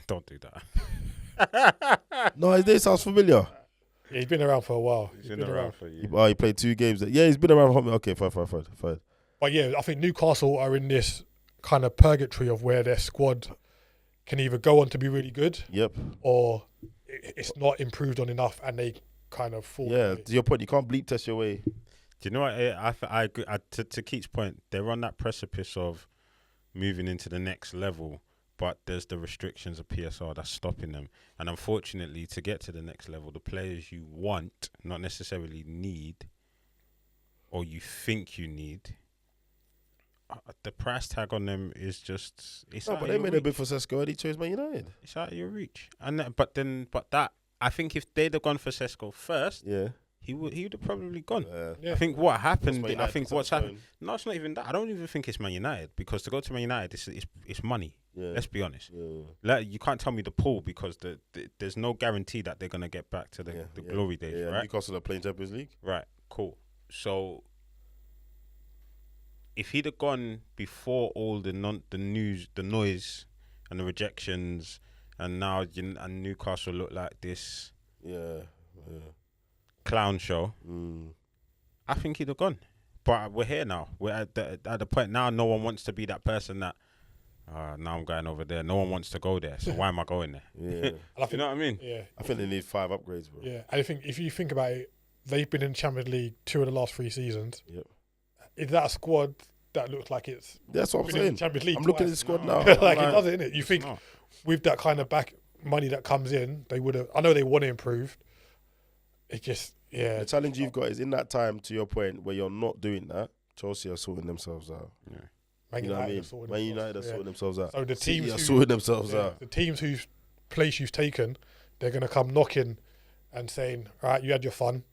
Speaker 2: Don't do that.
Speaker 1: No, his name sounds familiar.
Speaker 3: Yeah, he's been around for a while.
Speaker 2: He's been around for you.
Speaker 1: He played 2 games. Yeah, he's been around. Okay, fine.
Speaker 3: But yeah, I think Newcastle are in this kind of purgatory of where their squad can either go on to be really good, or it's not improved on enough, and they kind of fall.
Speaker 1: Yeah, to your point, you can't bleep test your way.
Speaker 2: Do you know what? I agree. To Keith's point, they're on that precipice of moving into the next level, but there's the restrictions of PSR that's stopping them. And unfortunately, to get to the next level, the players you want, not necessarily need, or you think you need, the price tag on them is just
Speaker 1: No, but they made a bid for Sesko and he chose Man United.
Speaker 2: It's out of your reach. And but that I think if they'd have gone for Sesko first, he would have probably gone.
Speaker 3: Yeah.
Speaker 2: I think what happened.
Speaker 1: Man
Speaker 2: I
Speaker 1: United
Speaker 2: think
Speaker 1: picks up
Speaker 2: what's
Speaker 1: the
Speaker 2: happened.
Speaker 1: phone.
Speaker 2: No, it's not even that. I don't even think it's Man United, because to go to Man United, it's money.
Speaker 1: Yeah.
Speaker 2: Let's be honest.
Speaker 1: Yeah.
Speaker 2: Like, you can't tell me the pool, because there's no guarantee that they're gonna get back to the glory days.
Speaker 1: Yeah,
Speaker 2: right?
Speaker 1: Newcastle are playing Champions League.
Speaker 2: Right. Cool. So if he'd have gone before all the noise, and the rejections, and now and Newcastle look like this clown show, I think he'd have gone. But we're here now. We're at the point now. No one wants to be that person that. Now I'm going over there. No one wants to go there. So why am I going there?
Speaker 1: Yeah,
Speaker 2: You know what I mean?
Speaker 3: Yeah.
Speaker 1: I think they need 5 upgrades, bro.
Speaker 3: Yeah. And I think if you think about it, they've been in Champions League 2 of the last 3 seasons.
Speaker 1: Yep.
Speaker 3: Is that a squad that looks like it's
Speaker 1: That's what I'm
Speaker 3: been in
Speaker 1: saying.
Speaker 3: Champions League
Speaker 1: I'm looking at
Speaker 3: twice?
Speaker 1: the squad now.
Speaker 3: Like, it doesn't, innit? You think
Speaker 2: No.
Speaker 3: with that kind of back money that comes in, they would have. I know they want to improve. It just,
Speaker 1: The challenge you've got is in that time, to your point, where you're not doing that. Chelsea are sorting themselves out.
Speaker 2: Yeah.
Speaker 3: Man
Speaker 1: You know what I mean?
Speaker 3: United are sorting
Speaker 1: Man
Speaker 3: themselves.
Speaker 1: United are sorting themselves out.
Speaker 3: So the
Speaker 1: City
Speaker 3: teams
Speaker 1: are
Speaker 3: who-
Speaker 1: sorting themselves out.
Speaker 3: The teams whose place you've taken, they're going to come knocking and saying, "All right, you had your fun.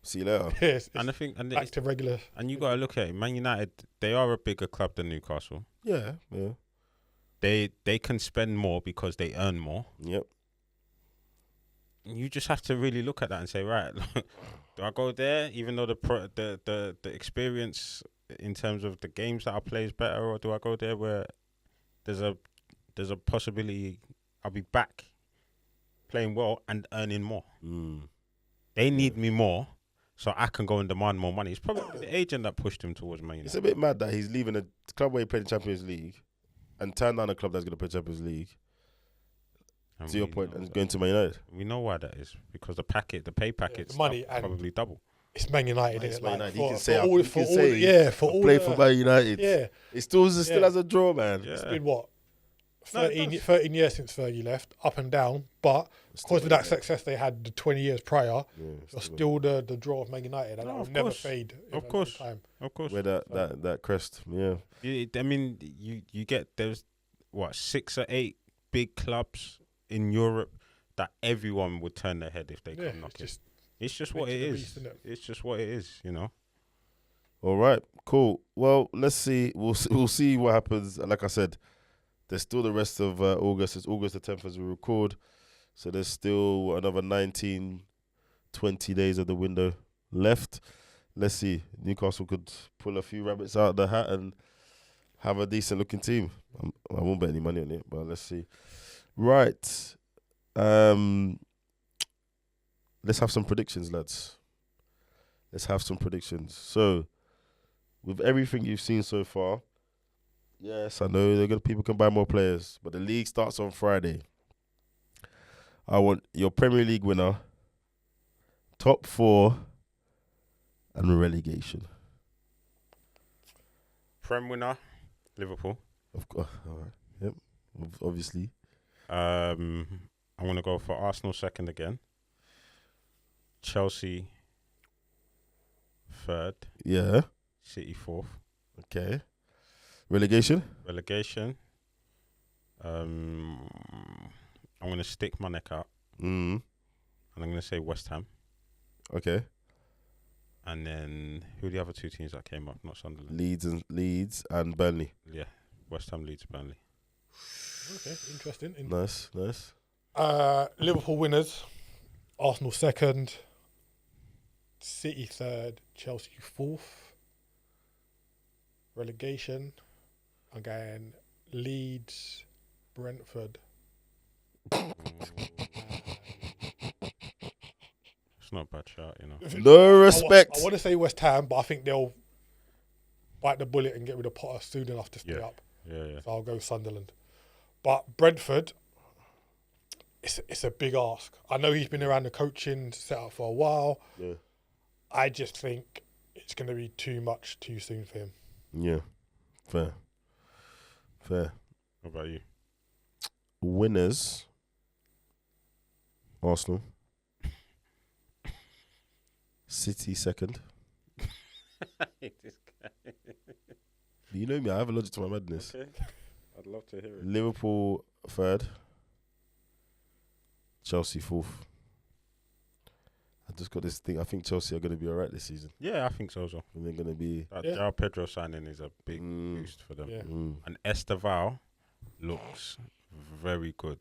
Speaker 1: See you later.
Speaker 3: It's
Speaker 2: And I think
Speaker 3: back to regular."
Speaker 2: and you gotta look at it. Man United, they are a bigger club than Newcastle.
Speaker 1: Yeah.
Speaker 2: They can spend more because they earn more.
Speaker 1: Yep.
Speaker 2: You just have to really look at that and say, right, do I go there, even though the experience in terms of the games that I play is better, or do I go there where there's a possibility I'll be back playing well and earning more? They need me more, so I can go and demand more money. It's probably the agent that pushed him towards Man United.
Speaker 1: It's a bit mad that he's leaving a club where he played in Champions League and turned down a club that's going to play Champions League.
Speaker 2: And
Speaker 1: To your
Speaker 2: we
Speaker 1: point,
Speaker 2: know
Speaker 1: and
Speaker 2: that.
Speaker 1: going to Man United.
Speaker 2: We know why that is, because the pay packets
Speaker 3: the money
Speaker 2: are
Speaker 3: and-
Speaker 2: probably double.
Speaker 3: It's Man United.
Speaker 1: It's
Speaker 3: innit?
Speaker 1: Man
Speaker 3: Like,
Speaker 1: United. He can say, I
Speaker 3: all
Speaker 1: played for Man United.
Speaker 3: Yeah,
Speaker 1: It still has a draw, man.
Speaker 2: Yeah.
Speaker 3: it's been what
Speaker 2: No, it
Speaker 3: 13 years since Fergie left, up and down. But because of that success they had the 20 years prior, you're still the draw of Man United, and
Speaker 2: No,
Speaker 3: that will
Speaker 2: of
Speaker 3: never
Speaker 2: course.
Speaker 3: fade. in
Speaker 2: Of
Speaker 3: a long
Speaker 2: course.
Speaker 3: time.
Speaker 2: Of course.
Speaker 1: Where that crest, yeah.
Speaker 2: I mean, you get there's 6 or 8 big clubs in Europe that everyone would turn their head if they
Speaker 3: Yeah,
Speaker 2: come knocking.
Speaker 3: it's
Speaker 2: It's just what it
Speaker 3: nature of the
Speaker 2: is.
Speaker 3: beast, innit?
Speaker 2: It's just what it is, you know.
Speaker 1: All right, cool. Well, let's see. We'll see what happens. And like I said, there's still the rest of August. It's August the 10th as we record. So there's still another 19, 20 days of the window left. Let's see. Newcastle could pull a few rabbits out of the hat and have a decent looking team. I won't bet any money on it, but let's see. Right. Let's have some predictions, lads. Let's have some predictions. So, with everything you've seen so far, yes, I know people can buy more players, but the league starts on Friday. I want your Premier League winner, top 4, and relegation.
Speaker 2: Prem winner, Liverpool.
Speaker 1: Of course, all right. Yep, obviously.
Speaker 2: I'm gonna go for Arsenal second again. Chelsea third.
Speaker 1: Yeah.
Speaker 2: City fourth.
Speaker 1: Okay. Relegation.
Speaker 2: Relegation. I'm gonna stick my neck out,
Speaker 1: Mm.
Speaker 2: and I'm gonna say West Ham.
Speaker 1: Okay.
Speaker 2: And then who are the other 2 teams that came up? Not Sunderland.
Speaker 1: Leeds and Burnley.
Speaker 2: Yeah, West Ham, Leeds, Burnley.
Speaker 3: Okay, interesting.
Speaker 1: Nice.
Speaker 3: Liverpool winners, Arsenal second, City third, Chelsea fourth. Relegation, I'm going Leeds, Brentford.
Speaker 2: It's not a bad shot, you know.
Speaker 1: No respect.
Speaker 3: I want to say West Ham, but I think they'll bite the bullet and get rid of Potter soon enough to stay up.
Speaker 2: Yeah.
Speaker 3: So I'll go Sunderland. But Brentford, it's a big ask. I know he's been around the coaching setup for a while.
Speaker 1: Yeah.
Speaker 3: I just think it's going to be too much too soon for him.
Speaker 1: Yeah. Fair. Fair.
Speaker 2: What about you?
Speaker 1: Winners, Arsenal. City second.
Speaker 2: This guy.
Speaker 1: You know me, I have a logic to my madness.
Speaker 2: Okay. I'd love to hear it.
Speaker 1: Liverpool third. Chelsea fourth. I just got this thing. I think Chelsea are going to be alright this season.
Speaker 2: Yeah, I think so.
Speaker 1: And they're going to be.
Speaker 2: That
Speaker 3: Yeah.
Speaker 2: João Pedro signing is a big boost for them.
Speaker 3: Yeah.
Speaker 2: And Esteval looks very good.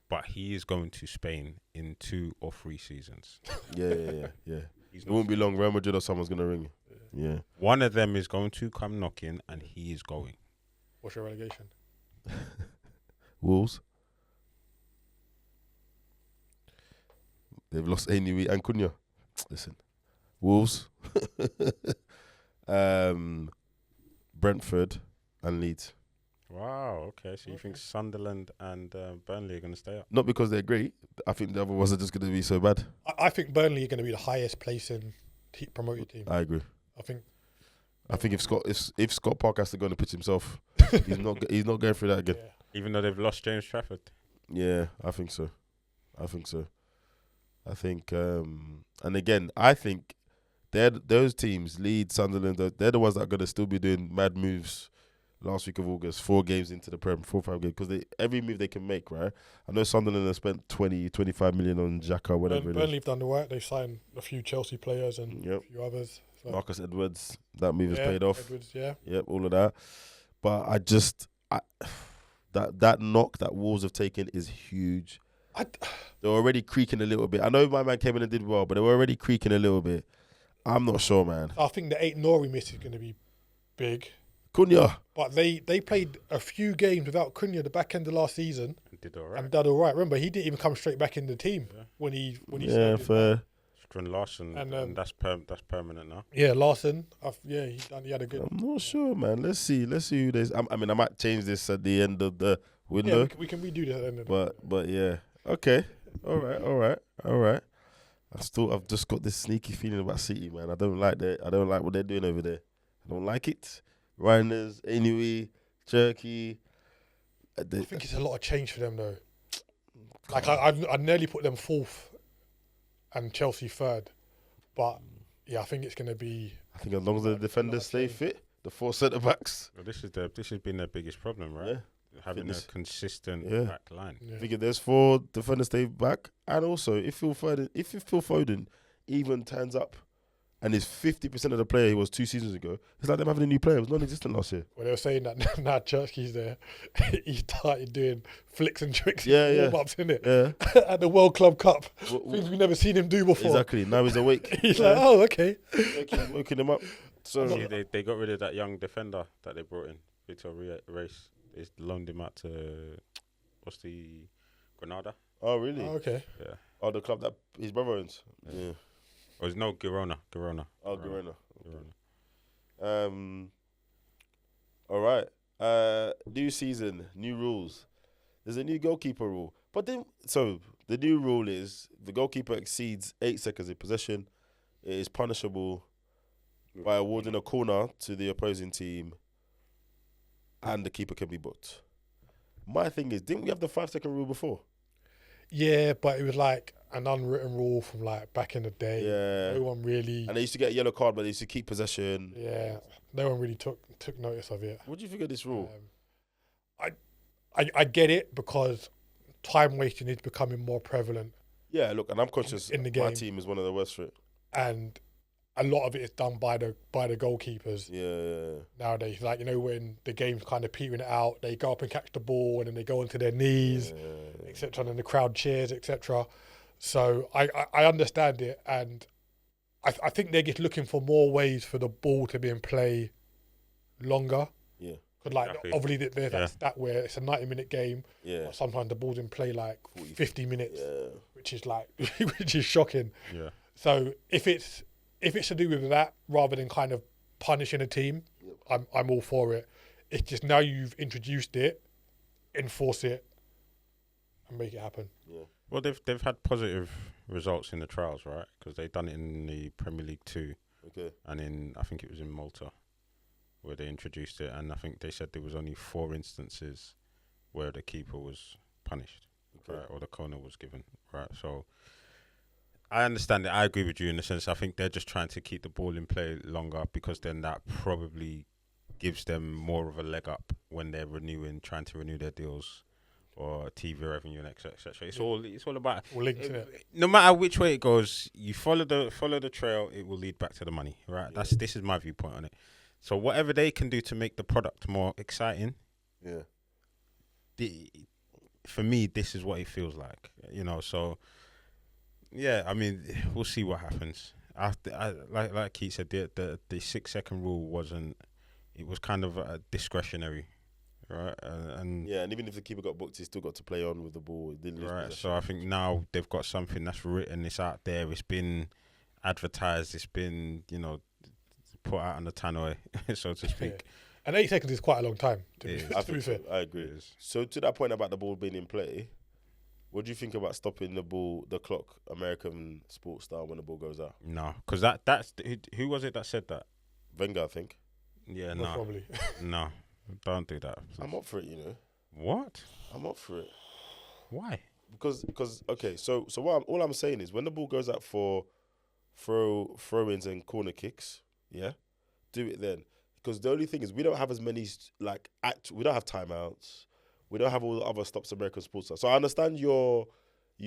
Speaker 2: But he is going to Spain in 2 or 3 seasons.
Speaker 1: Yeah.
Speaker 2: He's
Speaker 1: It won't be long. Real Madrid or someone's going to ring you. Yeah.
Speaker 2: One of them is going to come knocking, and he is going.
Speaker 3: What's your relegation?
Speaker 1: Wolves. They've lost Ainui and Cunha. Listen. Wolves. Brentford and Leeds.
Speaker 2: Wow, okay. So you think Sunderland and Burnley are going to stay up?
Speaker 1: Not because they're great. I think the other ones are just going to be so bad.
Speaker 3: I think Burnley are going to be the highest placing promoted team.
Speaker 1: I agree.
Speaker 3: I think
Speaker 1: if Scott Park has to go on the pitch himself, he's not going through that again.
Speaker 3: yeah.
Speaker 2: Even though they've lost James Trafford.
Speaker 1: Yeah, I think so. I think, and again, I think those teams, Leeds, Sunderland, they're the ones that are going to still be doing mad moves last week of August, 4 games into the Prem, 4-5 games, because every move they can make, right? I know Sunderland have spent 20-25 million on Xhaka, whatever
Speaker 3: Burnley have done the work. They've signed a few Chelsea players and
Speaker 1: Yep.
Speaker 3: a few others. So.
Speaker 1: Marcus Edwards, that move has paid off.
Speaker 3: Edwards, yeah.
Speaker 1: Yep, all of that. But that knock that Wolves have taken is huge. They're already creaking a little bit. I know my man came in and did well, but they were already creaking a little bit. I'm not sure, man.
Speaker 3: I think the 8 Nori miss is going to be big.
Speaker 1: Cunha.
Speaker 3: But they played a few games without Cunha the back end of last season
Speaker 2: Did all right.
Speaker 3: and did all right. Remember, he didn't even come straight back in the team when he
Speaker 1: Yeah,
Speaker 3: started.
Speaker 1: fair.
Speaker 2: Strun Larsen, and that's permanent now.
Speaker 3: Yeah, Larson. He had a good.
Speaker 1: I'm not sure, man. Let's see who there's. I mean, I might change this at the end of the
Speaker 3: Yeah,
Speaker 1: window.
Speaker 3: we can redo this at the end of the
Speaker 1: But yeah. Okay. All right. I've just got this sneaky feeling about City, man. I don't like what they're doing over there. I don't like it. Reinders, Ainui, Cherky.
Speaker 3: I think it's a lot of change for them though. Like I nearly put them 4th and Chelsea 3rd, but yeah, I think it's going to be.
Speaker 1: I think as long as the defenders stay fit, the 4 centre backs.
Speaker 2: Well, this has been their biggest problem, right?
Speaker 1: Yeah.
Speaker 2: Having a consistent back line.
Speaker 3: Yeah.
Speaker 1: I think if there's 4 defenders stay back, and also if Phil Foden even turns up and is 50% of the player he was 2 seasons ago, it's like them having a new player. It was non-existent last year.
Speaker 3: Well, they were saying that now Churchky's there, he started doing flicks and tricks
Speaker 1: Yeah.
Speaker 3: warm-ups, innit?
Speaker 1: Yeah.
Speaker 3: At the World Club Cup.
Speaker 1: Wh-
Speaker 3: Things we've never seen him do before.
Speaker 1: Exactly. Now he's awake.
Speaker 3: He's like, oh, okay.
Speaker 1: Waking him up. So
Speaker 2: See, they got rid of that young defender that they brought in, Victor Reis. They loaned him out to Granada.
Speaker 1: Oh really?
Speaker 3: Oh, okay.
Speaker 2: Yeah.
Speaker 1: Oh, the club that his brother owns. Yeah.
Speaker 2: Or is no Girona.
Speaker 1: Oh, Girona.
Speaker 2: Girona.
Speaker 1: All right. New season, new rules. There's a new goalkeeper rule. But then, so the new rule is the goalkeeper exceeds 8 seconds in possession. It is punishable by awarding a corner to the opposing team, and the keeper can be booked. My thing is, didn't we have the 5-second rule before?
Speaker 3: Yeah, but it was like an unwritten rule from like back in the day.
Speaker 1: Yeah.
Speaker 3: No one really.
Speaker 1: And they used to get a yellow card, but they used to keep possession.
Speaker 3: Yeah, no one really took notice of it.
Speaker 1: What do you think of this rule?
Speaker 3: I get it because time wasting is becoming more prevalent,
Speaker 1: Yeah, look, and I'm conscious
Speaker 3: in the
Speaker 1: my
Speaker 3: game.
Speaker 1: team is one of the worst for it.
Speaker 3: and a lot of it is done by the goalkeepers
Speaker 1: Yeah.
Speaker 3: nowadays. Like, you know, when the game's kind of petering it out, they go up and catch the ball, and then they go onto their knees, etc., and then the crowd cheers, etc. So I understand it, and I think they're just looking for more ways for the ball to be in play longer.
Speaker 1: Yeah.
Speaker 3: Because, like,
Speaker 2: Exactly.
Speaker 3: obviously there's that stat where it's a 90-minute game.
Speaker 1: Yeah.
Speaker 3: But sometimes the ball's in play like 50 minutes,
Speaker 1: Yeah.
Speaker 3: which is like which is shocking.
Speaker 2: Yeah.
Speaker 3: So if it's to do with that rather than kind of punishing a team, I'm all for it. It's just now you've introduced it, enforce it, and make it happen.
Speaker 1: Yeah.
Speaker 2: Well, they've had positive results in the trials, right? Because they've done it in the Premier League 2
Speaker 1: Okay.
Speaker 2: and I think it was in Malta. where they introduced it, and I think they said there was only 4 instances where the keeper was punished, right, or the corner was given, right. So I understand it. I agree with you in the sense I think they're just trying to keep the ball in play longer because then that probably gives them more of a leg up when they're trying to renew their deals or TV revenue and etc. It's all about
Speaker 3: linked to it.
Speaker 2: No matter which way it goes, you follow the trail, it will lead back to the money, right?
Speaker 1: Yeah.
Speaker 2: This is my viewpoint on it. So whatever they can do to make the product more exciting, for me, this is what it feels like, So yeah, I mean, we'll see what happens. Like Keith said, the 6-second rule wasn't. It was kind of discretionary, right? And
Speaker 1: even if the keeper got booked, he still got to play on with the ball. He didn't lose
Speaker 2: right.
Speaker 1: possession.
Speaker 2: So I think now they've got something that's written. It's out there. It's been advertised. It's been put out on the tannoy, so to speak.
Speaker 3: Yeah. And 8 seconds is quite a long time. To be fair,
Speaker 1: I agree. So to that point about the ball being in play. What do you think about stopping the clock, American sports style, when the ball goes out?
Speaker 2: No, because that's who was it that said that?
Speaker 1: Wenger, I think.
Speaker 2: Yeah,
Speaker 3: most probably.
Speaker 2: No, don't do that.
Speaker 1: I'm up for it,
Speaker 2: What?
Speaker 1: I'm up for it.
Speaker 2: Why?
Speaker 1: Because okay, so all I'm saying is when the ball goes out for throw-ins and corner kicks, do it then. Because the only thing is we don't have as many we don't have timeouts. We don't have all the other stops American sports. So I understand your like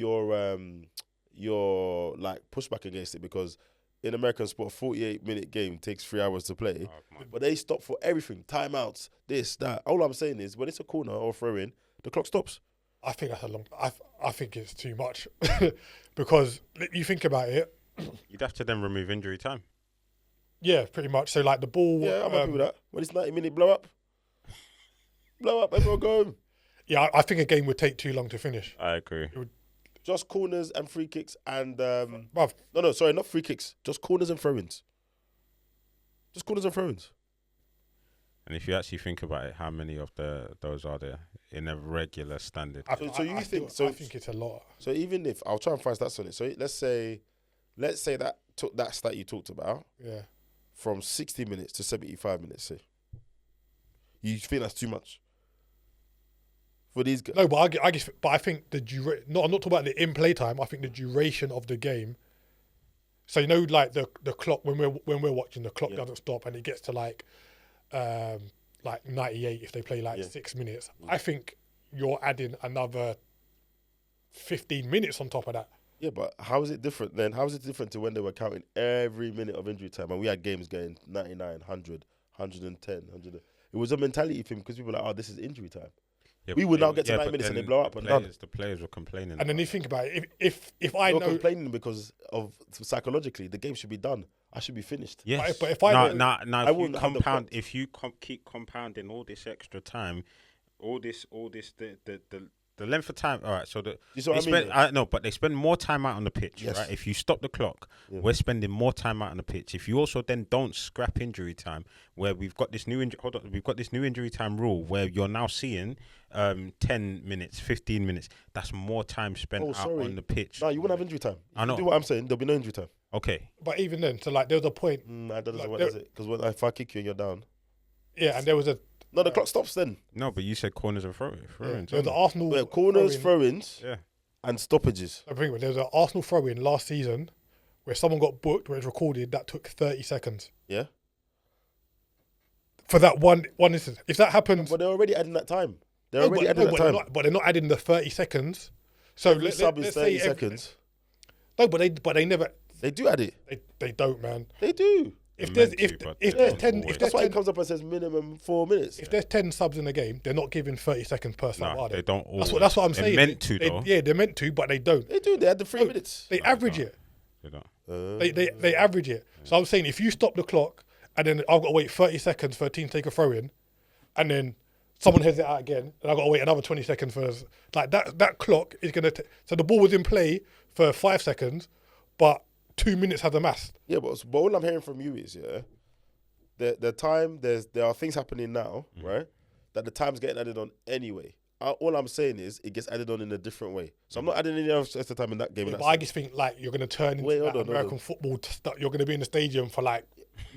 Speaker 1: pushback against it because in American sport, a 48-minute game takes 3 hours to play. But they stop for everything, timeouts, this, that. All I'm saying is when it's a corner or throw-in, the clock stops.
Speaker 3: I think that's a long. I think it's too much because you think about it.
Speaker 2: You'd have to then remove injury time.
Speaker 3: Yeah, pretty much. So like the ball.
Speaker 1: Yeah, I'm happy with that. When it's 90-minute blow up, everyone go home.
Speaker 3: Yeah, I think a game would take too long to finish.
Speaker 2: I agree.
Speaker 1: Just corners and free kicks and
Speaker 3: Bruv.
Speaker 1: No, sorry, not free kicks. Just corners and throw-ins. Just corners and throw-ins.
Speaker 2: And if you actually think about it, how many of those are there in a regular standard?
Speaker 3: I think it's a lot.
Speaker 1: So even if I'll try and find stats on it. So let's say that took that stat you talked about.
Speaker 3: Yeah.
Speaker 1: From 60 minutes to 75 minutes. Say. You think that's too much? For these guys.
Speaker 3: No, but I think the duration. No, I'm not talking about the in-play time. I think the duration of the game. So like the clock when we're watching, the clock doesn't stop and it gets to like 98 if they play 6 minutes. I think you're adding another 15 minutes on top of that.
Speaker 1: Yeah, but how is it different then? How is it different to when they were counting every minute of injury time and we had games going 99, 100, 110, 100? It was a mentality thing because people were like, oh, this is injury time.
Speaker 2: Yeah,
Speaker 1: we would now get to 9 minutes and they blow up and done.
Speaker 2: The players were complaining.
Speaker 3: And then you think about it, if I know...
Speaker 1: You're complaining because of psychologically, the game should be done. I should be finished.
Speaker 2: Yes.
Speaker 3: But if I
Speaker 2: if you keep compounding all this extra time, the length of time. All right, so but they spend more time out on the pitch, right? If you stop the clock, we're spending more time out on the pitch. If you also then don't scrap injury time, where we've got this new injury time rule where you're now seeing 10 minutes, 15 minutes. That's more time spent out on the pitch.
Speaker 1: No, you wouldn't have injury time.
Speaker 2: I know.
Speaker 1: Do what I'm saying. There'll be no injury time.
Speaker 2: Okay.
Speaker 3: But even then, so like there was a point.
Speaker 1: That doesn't work, does it? Because if I kick you and you're down.
Speaker 3: Yeah, and there was a.
Speaker 1: No, the clock stops then.
Speaker 2: No, but you said corners and throw-ins.
Speaker 3: There was an Arsenal
Speaker 1: corners, throw-ins, and stoppages.
Speaker 3: There was an Arsenal throw-in last season where someone got booked, where it's recorded, that took 30 seconds.
Speaker 1: Yeah.
Speaker 3: For that one instance, if that happens,
Speaker 1: but they're already adding that time.
Speaker 3: But they're not adding the 30 seconds. So
Speaker 1: let's sub is 30 seconds.
Speaker 3: No, but they never.
Speaker 1: They do add it.
Speaker 3: They don't, man.
Speaker 1: They do.
Speaker 3: If there's 10,
Speaker 1: that's why it comes up and says minimum 4 minutes.
Speaker 3: If there's 10 subs in the game, they're not giving 30 seconds per sub, are they?
Speaker 2: They don't. Always.
Speaker 3: That's what I'm saying.
Speaker 2: They're meant to, though.
Speaker 3: Yeah, they're meant to, but they don't.
Speaker 1: They do. They add the 3 minutes.
Speaker 3: They average it.
Speaker 2: They don't.
Speaker 3: They average it. So I'm saying if you stop the clock and then I've got to wait 30 seconds for a team to take a throw in, and then someone heads it out again, and I've got to wait another 20 seconds for like that clock is going to. So the ball was in play for 5 seconds, but 2 minutes has amassed.
Speaker 1: Yeah, but all I'm hearing from you is the time there are things happening now, right? That the time's getting added on anyway. All I'm saying is it gets added on in a different way. So I'm not adding any extra time in that game.
Speaker 3: Yeah, but I just think like you're going to turn into American football. You're going to be in the stadium for like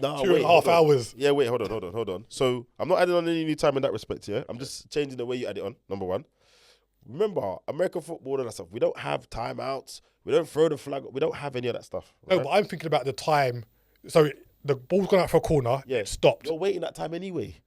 Speaker 1: No,
Speaker 3: 2.5 hours.
Speaker 1: Yeah, wait, hold on. So I'm not adding on any new time in that respect, yeah? I'm just changing the way you add it on, number one. Remember, American football and that stuff, we don't have timeouts. We don't throw the flag. We don't have any of that stuff.
Speaker 3: No,
Speaker 1: Right?
Speaker 3: but I'm thinking about the time. So the ball's gone out for a corner.
Speaker 1: Yeah.
Speaker 3: It stopped.
Speaker 1: You're waiting that time anyway.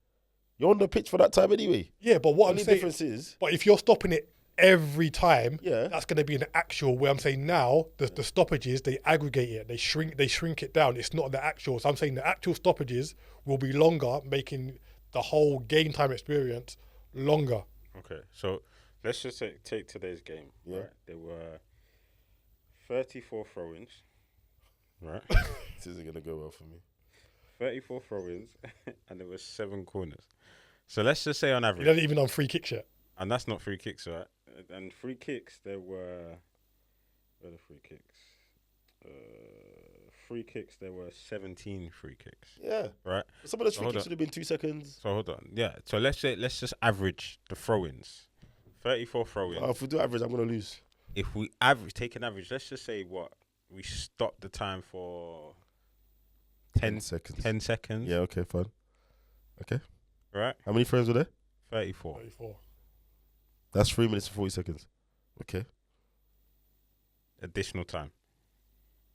Speaker 1: You're on the pitch for that time anyway.
Speaker 3: Yeah, but what
Speaker 1: Only
Speaker 3: I'm saying
Speaker 1: difference is...
Speaker 3: But if you're stopping it every time,
Speaker 1: Yeah.
Speaker 3: that's going to be an actual. Where I'm saying now, the stoppages they aggregate it, they shrink it down. It's not the actual. So I'm saying the actual stoppages will be longer, making the whole game time experience longer.
Speaker 2: Okay, so let's just take today's game.
Speaker 1: Yeah.
Speaker 2: Right? There were 34 throw-ins. Right.
Speaker 1: This isn't going to go well for me.
Speaker 2: 34 throw-ins, and there were 7 corners. So let's just say on
Speaker 3: You
Speaker 2: average,
Speaker 3: don't even on free kicks yet.
Speaker 2: and that's not free kicks, right? And free kicks, there were... Where are the free kicks? Free kicks, there were 17 free kicks.
Speaker 1: Yeah.
Speaker 2: Right?
Speaker 1: Some of those
Speaker 2: So
Speaker 1: free
Speaker 2: hold
Speaker 1: kicks
Speaker 2: on.
Speaker 1: should have been 2 seconds.
Speaker 2: So hold on. Yeah. So let's just average the throw-ins. 34 throw-ins.
Speaker 1: If we do average, I'm going to lose.
Speaker 2: If we take an average, let's just say we stop the time for 10
Speaker 1: seconds.
Speaker 2: 10 seconds.
Speaker 1: Yeah, okay, fine. Okay.
Speaker 2: Right?
Speaker 1: How many frames were there?
Speaker 2: 34.
Speaker 3: 34.
Speaker 1: That's 3 minutes and 40 seconds. Okay.
Speaker 2: Additional time.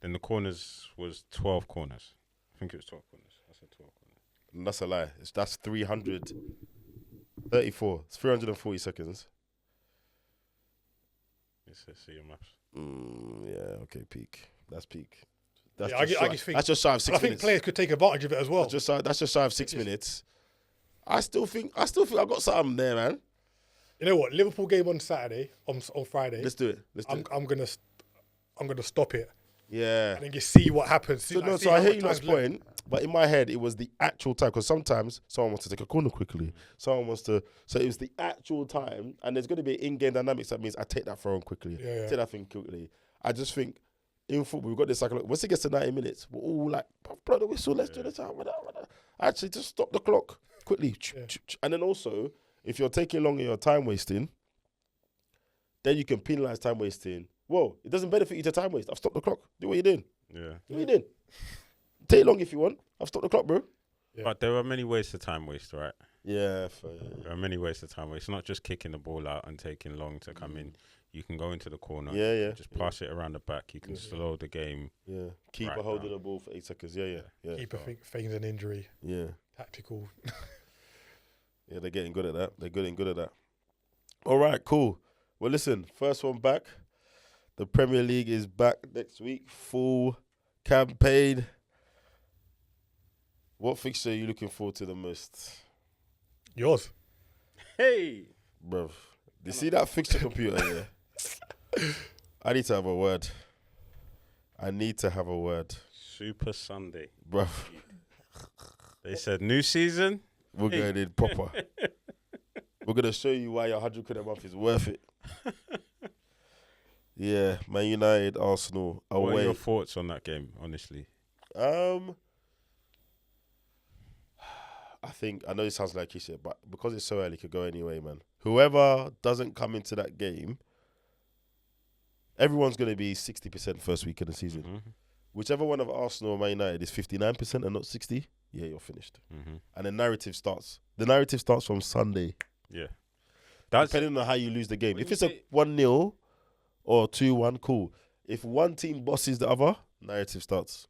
Speaker 2: Then the corners was 12 corners. I think it was 12 corners. I said 12 corners.
Speaker 1: And that's a lie. That's 334. It's 340 seconds.
Speaker 2: Let's see your maths.
Speaker 1: Yeah, okay, peak. That's peak. That's
Speaker 3: Yeah,
Speaker 1: just
Speaker 3: I
Speaker 1: shy-
Speaker 3: just think-
Speaker 1: that's just shy of 6
Speaker 3: I think
Speaker 1: minutes.
Speaker 3: players could take advantage of it as well.
Speaker 1: That's just shy of 6 minutes. I still think I got something there, man.
Speaker 3: You know what? Liverpool game on Saturday, on Friday.
Speaker 1: Let's do it.
Speaker 3: I'm gonna stop it
Speaker 1: Yeah.
Speaker 3: and then just see what happens. See,
Speaker 1: So,
Speaker 3: like,
Speaker 1: no,
Speaker 3: see
Speaker 1: so
Speaker 3: how
Speaker 1: I hear
Speaker 3: much
Speaker 1: you lot's
Speaker 3: time's left.
Speaker 1: point, but in my head, it was the actual time. Because sometimes someone wants to take a corner quickly. Someone wants to... So it was the actual time. And there's going to be in-game dynamics. That means I take that throw on quickly.
Speaker 3: Yeah.
Speaker 1: Take that thing quickly. I just think in football, we've got this psychology. Once it gets to 90 minutes, we're all like, blow the whistle, let's do the time. Actually, just stop the clock quickly.
Speaker 3: Yeah.
Speaker 1: And then also, if you're taking long and you're time wasting, then you can penalise time wasting. Whoa, it doesn't benefit you to time waste. I've stopped the clock. Do what you're doing.
Speaker 2: Yeah.
Speaker 1: Do what you're doing. Take long if you want. I've stopped the clock, bro.
Speaker 3: Yeah.
Speaker 2: But there are many ways to time waste, right?
Speaker 1: Yeah,
Speaker 2: There are many ways to time waste. It's not just kicking the ball out and taking long to come in. You can go into the corner.
Speaker 1: Yeah.
Speaker 2: Just pass it around the back. You can slow the game.
Speaker 1: Yeah. Keeper
Speaker 2: Right
Speaker 1: holding
Speaker 2: down.
Speaker 1: the ball for 8 seconds. Yeah.
Speaker 3: Keeper feigns an injury.
Speaker 1: Yeah.
Speaker 3: Tactical.
Speaker 1: Yeah, they're getting good at that. They're getting good at that. All right, cool. Well, listen, first one back. The Premier League is back next week. Full campaign. What fixture are you looking forward to the most?
Speaker 3: Yours.
Speaker 2: Hey!
Speaker 1: Bruv. You see that fixture computer here? I need to have a word.
Speaker 2: Super Sunday.
Speaker 1: Bruv.
Speaker 2: They said new season.
Speaker 1: We're going in proper. We're going to show you why your 100 quid a month is worth it. Yeah, Man United, Arsenal,
Speaker 2: What are
Speaker 1: away.
Speaker 2: your thoughts on that game, honestly?
Speaker 1: I think, I know it sounds like cliche, but because it's so early, it could go anyway, man. Whoever doesn't come into that game, everyone's going to be 60% first week of the season.
Speaker 2: Mm-hmm.
Speaker 1: Whichever one of Arsenal or Man United is 59% and not 60, yeah, you're finished.
Speaker 2: Mm-hmm.
Speaker 1: And the narrative starts. The narrative starts from Sunday,
Speaker 2: Yeah. That's
Speaker 1: depending on how you lose the game.
Speaker 2: When
Speaker 1: If
Speaker 2: you
Speaker 1: it's a
Speaker 2: say-
Speaker 1: 1-0 or 2-1, cool. If one team bosses the other, narrative starts.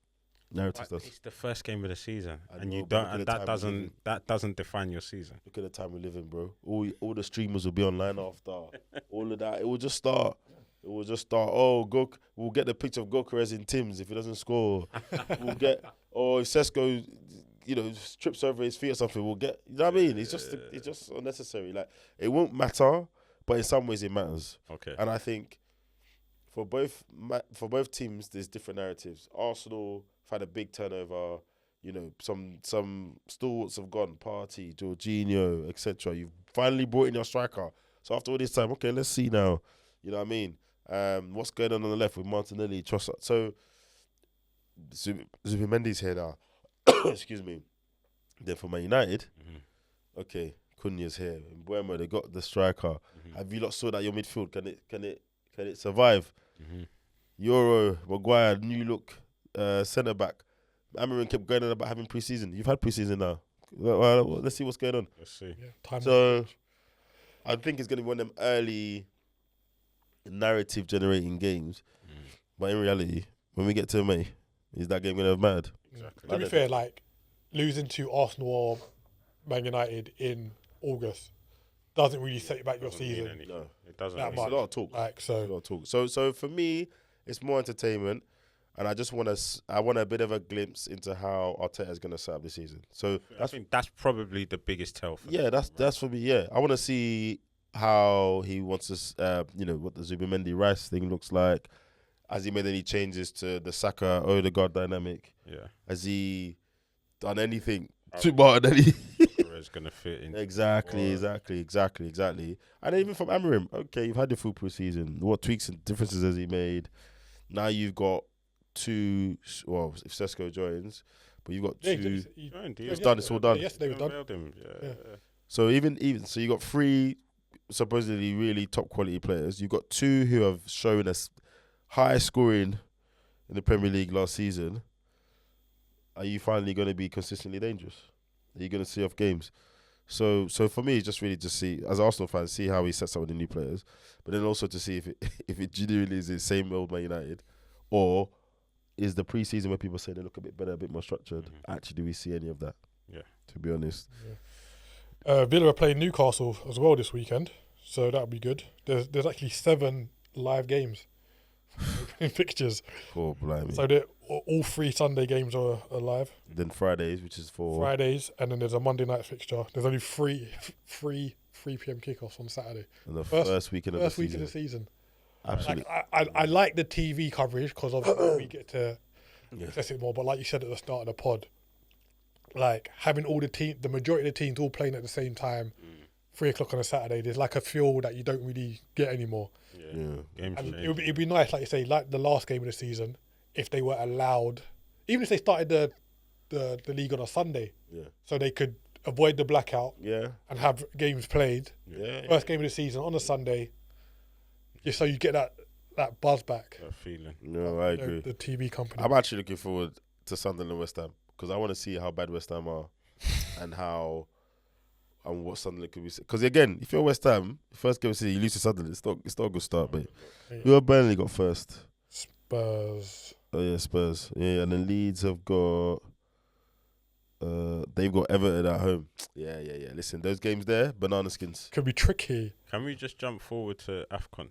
Speaker 2: But it's the first game of the season,
Speaker 1: I
Speaker 2: and
Speaker 1: know,
Speaker 2: you
Speaker 1: but
Speaker 2: don't,
Speaker 1: look at
Speaker 2: and
Speaker 1: the time we live in.
Speaker 2: that doesn't define your season.
Speaker 1: Look at the time we live in, bro. All the streamers will be online after. All of that. It will just start. Oh, we'll get the picture of Gokares in Tim's if he doesn't score. We'll get, if Sesko, trips over his feet or something, we'll get, you know what I mean? It's just unnecessary. Like, it won't matter, but in some ways it matters.
Speaker 2: Okay.
Speaker 1: And I think for both teams, there's different narratives. Arsenal have had a big turnover. Some stalwarts have gone. Partey, Jorginho, etc. You've finally brought in your striker. So after all this time, okay, let's see now. You know what I mean? What's going on the left with Martinelli, Trossard? So Zubimendi's here now. Excuse me. Then for Man United, okay, Cunha's here. In Buemo, they got the striker. Have you lot saw that your midfield? Can it survive?
Speaker 2: Mm-hmm.
Speaker 1: Euro, Maguire, new look, centre back. Amarin kept going on about having pre-season. You've had pre-season now. Well, let's see what's going on.
Speaker 2: Let's see.
Speaker 3: Yeah,
Speaker 1: So, I think it's going to be one of them early narrative-generating games. But in reality, when we get to May, is that game going to have mattered?
Speaker 2: Exactly.
Speaker 3: To be fair, like losing to Arsenal or Man United in August doesn't really set back your season.
Speaker 1: No,
Speaker 2: it doesn't.
Speaker 3: that
Speaker 1: It's
Speaker 3: much.
Speaker 1: a lot of talk.
Speaker 3: Like
Speaker 1: A lot of talk. So for me, it's more entertainment, and I just want I want a bit of a glimpse into how Arteta is going to set up this season. So
Speaker 2: I think that's probably the biggest tell. For
Speaker 1: yeah,
Speaker 2: them,
Speaker 1: that's for me. Yeah, I want to see how he wants to, what the Zubimendi Rice thing looks like. Has he made any changes to the Saka Odegaard dynamic?
Speaker 2: Yeah.
Speaker 1: Has he done anything to Martinelli?
Speaker 2: It's going to fit in.
Speaker 1: Exactly. And even from Amarim, okay, you've had your full pre-season. What tweaks and differences has he made? Now you've got two. Well, if Sesko joins, but you've got two. It's done. It's all done.
Speaker 3: Yesterday was done.
Speaker 2: Yeah.
Speaker 1: So even so, you got three supposedly really top quality players. You've got two who have shown us high scoring in the Premier League last season. Are you finally going to be consistently dangerous? Are you going to see off games? So for me, it's just really just see, as an Arsenal fan, see how he sets up with the new players, but then also to see if it genuinely is the same old Man United, or is the pre-season where people say they look a bit better, a bit more structured. Actually, do we see any of that?
Speaker 2: Yeah.
Speaker 1: To be honest.
Speaker 3: Yeah. Villa are playing Newcastle as well this weekend, so that'll be good. There's actually 7 live games in fixtures.
Speaker 1: Poor blimey.
Speaker 3: So all 3 Sunday games are live.
Speaker 1: Then Fridays, which is for
Speaker 3: Fridays, and then there's a Monday night fixture. There's only 3 p.m. kickoffs on Saturday.
Speaker 1: and the first weekend of the
Speaker 3: First week
Speaker 1: season.
Speaker 3: of the season.
Speaker 1: Absolutely.
Speaker 3: Like, I like the TV coverage because obviously we get to access it more. But like you said at the start of the pod, like having all the majority of the teams all playing at the same time, 3 o'clock on a Saturday, there's like a feel that you don't really get anymore.
Speaker 2: Game
Speaker 3: And
Speaker 2: change.
Speaker 3: it'd be nice, like you say, like the last game of the season, if they were allowed, even if they started the league on a Sunday, so they could avoid the blackout and have games played. First game of the season on a Sunday, just so you get that buzz back.
Speaker 2: That feeling.
Speaker 1: No, I agree.
Speaker 3: The TV company.
Speaker 1: I'm actually looking forward to Sunderland and West Ham because I want to see how bad West Ham are and what Sunderland could be. Because again, if you're West Ham, first game of the season, you lose to Sunderland, it's not a good start, mate. Who have Burnley got first?
Speaker 3: Spurs.
Speaker 1: Oh yeah, Spurs. Yeah, and then Leeds have got. They've got Everton at home. Yeah. Listen, those games there, banana skins.
Speaker 3: Could be tricky.
Speaker 2: Can we just jump forward to AFCON?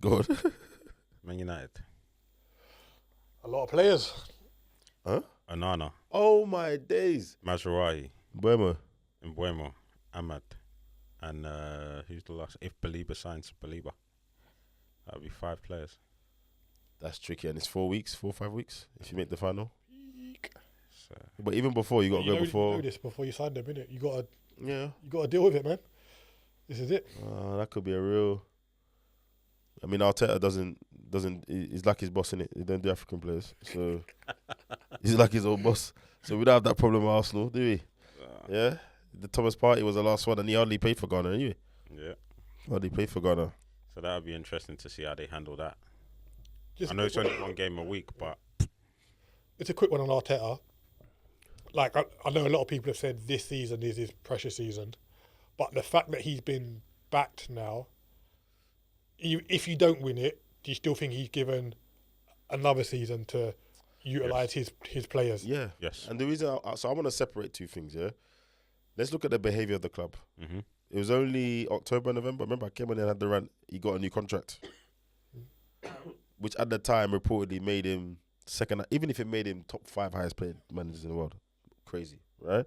Speaker 1: God.
Speaker 2: Man United.
Speaker 3: A lot of players.
Speaker 1: Huh?
Speaker 2: Anana.
Speaker 1: Oh my days.
Speaker 2: Mazraoui.
Speaker 1: Buemo.
Speaker 2: Mbuemo. Ahmad. And who's the last? If Baliba signs Baliba. That'll be 5 players.
Speaker 1: That's tricky, and it's 4 weeks, 4 or 5 weeks if you make the final.
Speaker 2: So,
Speaker 1: But even before, you got to go before.
Speaker 3: You know this before you sign them, innit? You got
Speaker 1: Yeah.
Speaker 3: to deal with it, man. This is it.
Speaker 1: That could be a real. I mean, Arteta doesn't. He's like his boss, innit? He don't do African players, so he's like his own boss. So we don't have that problem at Arsenal, do we? Yeah. The Thomas Partey was the last one, and he hardly played for Ghana anyway.
Speaker 2: Yeah.
Speaker 1: Hardly played for Ghana.
Speaker 2: So that'll be interesting to see how they handle that.
Speaker 3: Just
Speaker 2: I know it's only 1 game a week, but
Speaker 3: it's a quick one on Arteta. Like, I know a lot of people have said this season is his precious season, but the fact that he's been backed now, if you don't win it, do you still think he's given another season to utilise his players?
Speaker 1: Yeah.
Speaker 2: yes.
Speaker 1: And the reason, I want to separate 2 things, yeah? Let's look at the behaviour of the club.
Speaker 2: Mm-hmm.
Speaker 1: It was only October, November. Remember, I came in and had the rant. He got a new contract, which at the time reportedly made him second, even if it made him top 5 highest paid managers in the world. Crazy, right?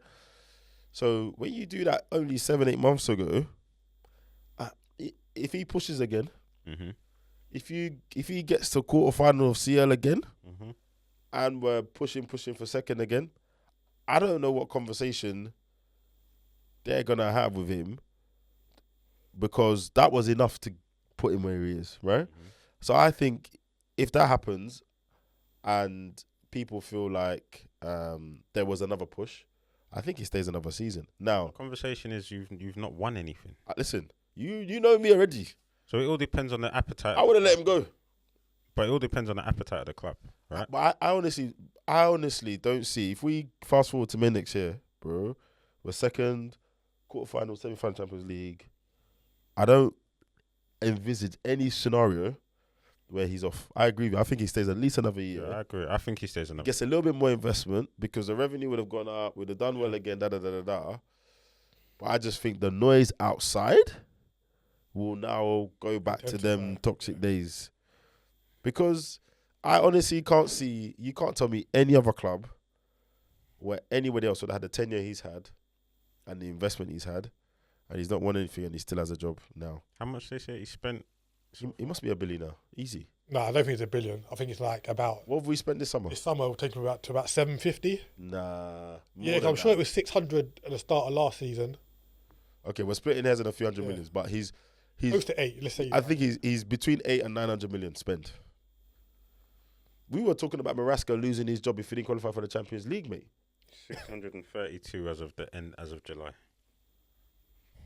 Speaker 1: So when you do that only 7-8 months ago, if he pushes again, if he gets to quarterfinal of CL again, and we're pushing for second again, I don't know what conversation they're gonna have with him, because that was enough to put him where he is, right? So I think if that happens and people feel like there was another push, I think he stays another season. Now,
Speaker 2: The conversation is you've not won anything.
Speaker 1: listen, you know me already.
Speaker 2: So it all depends on the appetite.
Speaker 1: I would have let him go.
Speaker 2: But it all depends on the appetite of the club, right?
Speaker 1: But I honestly, I honestly don't see. If we fast forward to May next year, bro, we're second, quarterfinal, semi-final Champions League. I don't envisage any scenario where he's off. I agree with you. I think he stays at least another year.
Speaker 2: Yeah, I agree. I think he stays another.
Speaker 1: Gets a little bit more investment because the revenue would have gone up, would have done well again, da. But I just think the noise outside will now go back to them toxic days. Because I honestly can't see, you can't tell me any other club where anybody else would have had the tenure he's had and the investment he's had, and he's not won anything and he still has a job now.
Speaker 2: How much they say he spent?
Speaker 1: He must be a billionaire. Easy.
Speaker 3: No, I don't think it's $1 billion. I think it's like about.
Speaker 1: What have we spent this summer?
Speaker 3: This summer will take him to about 750.
Speaker 1: Nah.
Speaker 3: Yeah, I'm sure it was 600 at the start of last season.
Speaker 1: Okay, we're splitting hairs in a few hundred millions, but he's
Speaker 3: close to 8. Let's say.
Speaker 1: I think he's between 8 and 900 million spent. We were talking about Marasca losing his job if he didn't qualify for the Champions League, mate.
Speaker 2: 632 as of July.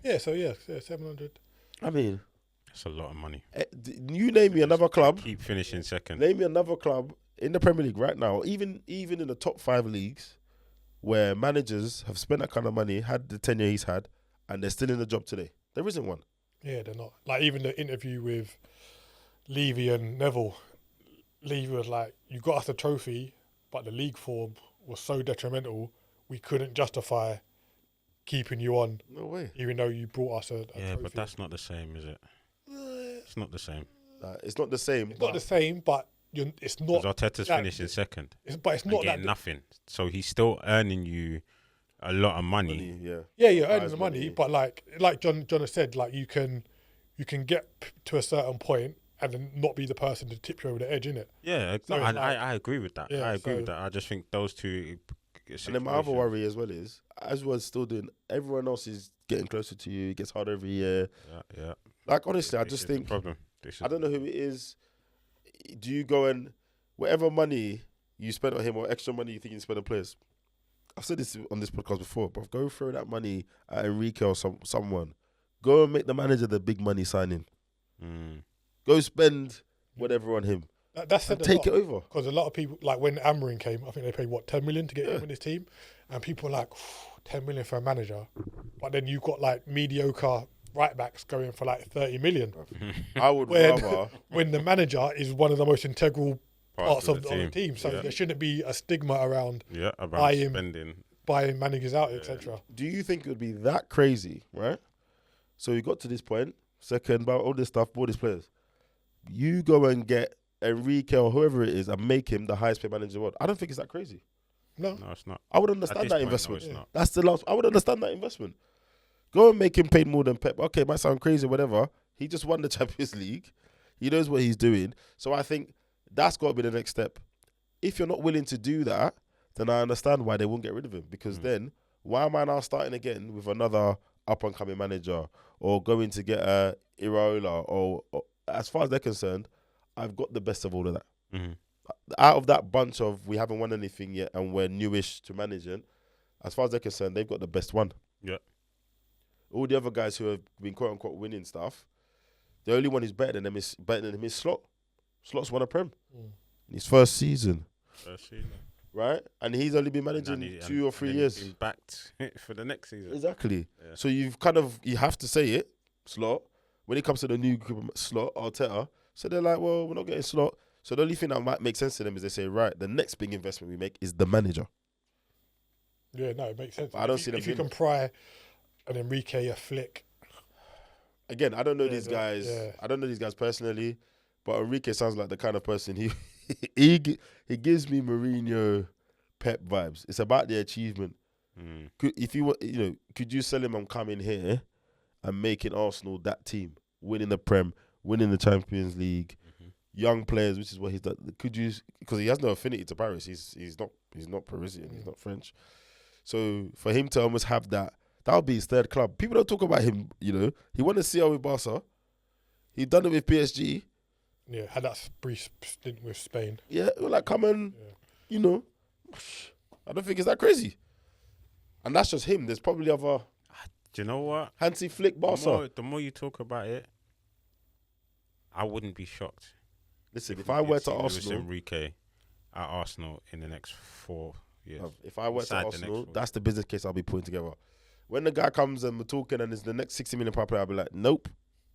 Speaker 3: Yeah, so 700.
Speaker 1: I mean,
Speaker 2: that's a lot of money.
Speaker 1: You name me another club.
Speaker 2: Keep finishing second.
Speaker 1: Name me another club in the Premier League right now, even in the top 5 leagues, where managers have spent that kind of money, had the tenure he's had, and they're still in the job today. There isn't one.
Speaker 3: Yeah, they're not. Like even the interview with Levy and Neville, Levy was like, "You got us a trophy, but the league form was so detrimental, we couldn't justify keeping you on.
Speaker 1: No way.
Speaker 3: Even though you brought us a
Speaker 2: Yeah,
Speaker 3: trophy."
Speaker 2: but that's not the same, is it? It's not the same.
Speaker 1: It's not the same.
Speaker 3: It's not the same, but it's not.
Speaker 2: Because Arteta's finishing second.
Speaker 3: But it's not
Speaker 2: getting
Speaker 3: that
Speaker 2: nothing. So he's still earning you a lot of money.
Speaker 3: Yeah, you're earning the money, but like John has said, like you can get to a certain point and then not be the person to tip you over the edge, innit?
Speaker 2: Yeah,
Speaker 3: So
Speaker 2: I agree with that.
Speaker 3: Yeah,
Speaker 2: I agree with that. I just think those two.
Speaker 1: And then my other worry as well is, as we're still doing, everyone else is getting closer to you. It gets harder every year.
Speaker 2: Yeah.
Speaker 1: Like honestly, I just think
Speaker 2: problem.
Speaker 1: I don't know who it is. Do you go and whatever money you spend on him or extra money you think you spend on players? I've said this on this podcast before, but go throw that money at Enrique or someone. Go and make the manager the big money signing. Go spend whatever on him.
Speaker 3: That's said
Speaker 1: take it over.
Speaker 3: Because a lot of people, like when Amorim came, I think they paid 10 million to get him in his team, and people were like 10 million for a manager, but then you've got like mediocre right backs going for like 30 million.
Speaker 1: I would rather
Speaker 3: when the manager is one of the most integral parts of the team, so there shouldn't be a stigma around
Speaker 2: about
Speaker 3: buying managers out, etc.
Speaker 1: Do you think it would be that crazy, right? So you got to this point, second, about all this stuff, bought these players. You go and get Enrique or whoever it is and make him the highest paid manager in the world. I don't think it's that crazy.
Speaker 3: No,
Speaker 2: it's not.
Speaker 1: I would understand that investment.
Speaker 2: No, it's not.
Speaker 1: That's the last. I would understand that investment. Go and make him paid more than Pep. Okay, it might sound crazy, whatever. He just won the Champions League. He knows what he's doing. So I think that's got to be the next step. If you're not willing to do that, then I understand why they won't get rid of him. Because then, why am I now starting again with another up-and-coming manager or going to get a Iraola? Or as far as they're concerned, I've got the best of all of that. Out of that bunch of we haven't won anything yet and we're newish to managing, as far as they're concerned, they've got the best one.
Speaker 2: Yeah.
Speaker 1: All the other guys who have been quote-unquote winning stuff, the only one who's better than him is Slot. Slot's won a Prem in his first season. Right? And he's only been managing 2 or 3 years.
Speaker 2: He's backed for the next season.
Speaker 1: Exactly. Yeah. So you have to say it, Slot. When it comes to the new Slot, Arteta, so they're like, well, we're not getting Slot. So the only thing that might make sense to them is they say, right, the next big investment we make is the manager.
Speaker 3: Yeah, no, it makes sense.
Speaker 1: But I don't see them.
Speaker 3: If you can pry an Enrique, a Flick.
Speaker 1: Again, I don't know these guys. Yeah. I don't know these guys personally, but Enrique sounds like the kind of person he gives me Mourinho, Pep vibes. It's about the achievement. If you could you sell him on coming here and making Arsenal that team, winning the Prem, winning the Champions League, young players, which is what he's done. Could you? Because he has no affinity to Paris. He's not Parisian. He's not French. So for him to almost have that would be his third club. People don't talk about him. He won the CL with Barca. He done it with PSG.
Speaker 3: Yeah, had that brief stint with Spain.
Speaker 1: Yeah, like come and I don't think it's that crazy. And that's just him. There's probably other.
Speaker 2: Do you know what?
Speaker 1: Hansi Flick, Barca.
Speaker 2: The more you talk about it, I wouldn't be shocked.
Speaker 1: Listen, if I were to Arsenal,
Speaker 2: Enrique, at Arsenal in the next 4 years.
Speaker 1: If I went to
Speaker 2: Inside the
Speaker 1: Arsenal,
Speaker 2: next 4
Speaker 1: that's the business case I'll be putting together. When the guy comes and we're talking and it's the next 60 million pound player, I'll be like, nope.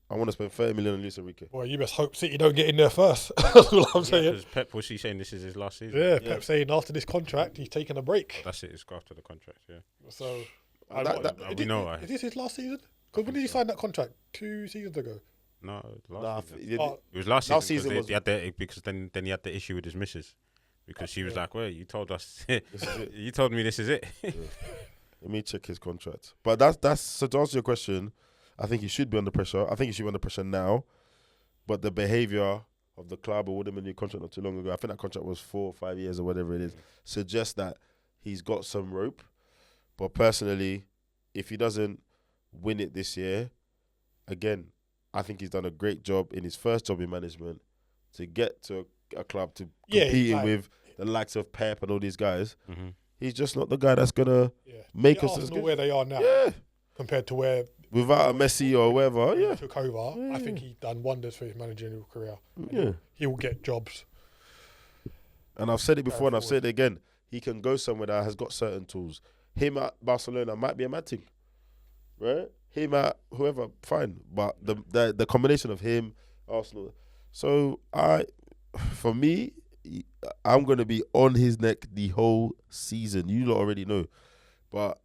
Speaker 1: I want to spend 30 million on Luis Enrique.
Speaker 3: Well, you best hope City don't get in there first. That's all I'm saying.
Speaker 2: Because Pep, was he saying this is his last season?
Speaker 3: Yeah, Pep saying after this contract, he's taking a break.
Speaker 2: That's it. It's after the contract. Yeah.
Speaker 3: So,
Speaker 2: we know.
Speaker 3: Is this his last season? Because when did he sign that contract? 2 seasons ago.
Speaker 2: No, last season.
Speaker 1: It
Speaker 2: It was last season.
Speaker 1: Last season
Speaker 2: because he had because then he had the issue with his missus because she was like, "Well, you told us, you told me this is it."
Speaker 1: Yeah. Let me check his contract. But that's so to answer your question, I think he should be under pressure. I think he should be under pressure now. But the behaviour of the club or Woodham new contract not too long ago, I think that contract was 4 or 5 years or whatever it is, suggests that he's got some rope. But personally, if he doesn't win it this year, again, I think he's done a great job in his first job in management to get to a club to competing with the likes of Pep and all these guys.
Speaker 2: Mm-hmm.
Speaker 1: He's just not the guy that's gonna make us as
Speaker 3: Arsenal
Speaker 1: good.
Speaker 3: where they are now.
Speaker 1: Yeah.
Speaker 3: Compared to where
Speaker 1: Without a Messi or whatever,
Speaker 3: he took over, I think he's done wonders for his managerial career.
Speaker 1: Yeah.
Speaker 3: He will get jobs.
Speaker 1: And I've said it before and I've said it again. He can go somewhere that has got certain tools. Him at Barcelona might be a mad thing, right? Him at whoever, fine. But the combination of him, Arsenal. So for me, I'm going to be on his neck the whole season. You lot already know. But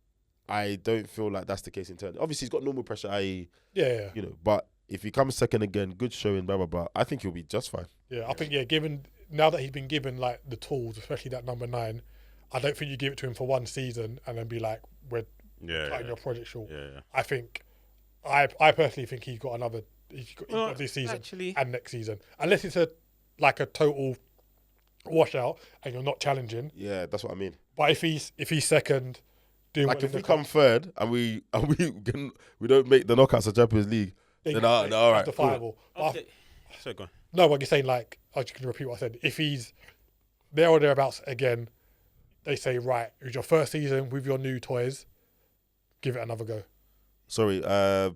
Speaker 1: I don't feel like that's the case internally. Obviously, he's got normal pressure, i.e., you know, but if he comes second again, good showing, blah, blah, blah, I think he'll be just fine.
Speaker 3: Yeah, I think, given, now that he's been given, like, the tools, especially that number 9, I don't think you give it to him for one season and then be like, we're cutting your project short.
Speaker 2: Yeah.
Speaker 3: I think, I personally think he's got another, he's got this season and next season. Unless it's a total washout and you're not challenging.
Speaker 1: Yeah, that's what I mean.
Speaker 3: But if he's second,
Speaker 1: like if we come third and we don't make the knockouts of Champions League, then all right,
Speaker 3: cool.
Speaker 2: Okay. So go on.
Speaker 3: No, but you're saying, like, I was just going to repeat what I said. If he's there or thereabouts again, they say, right, it was your first season with your new toys, give it another go.
Speaker 1: Sorry,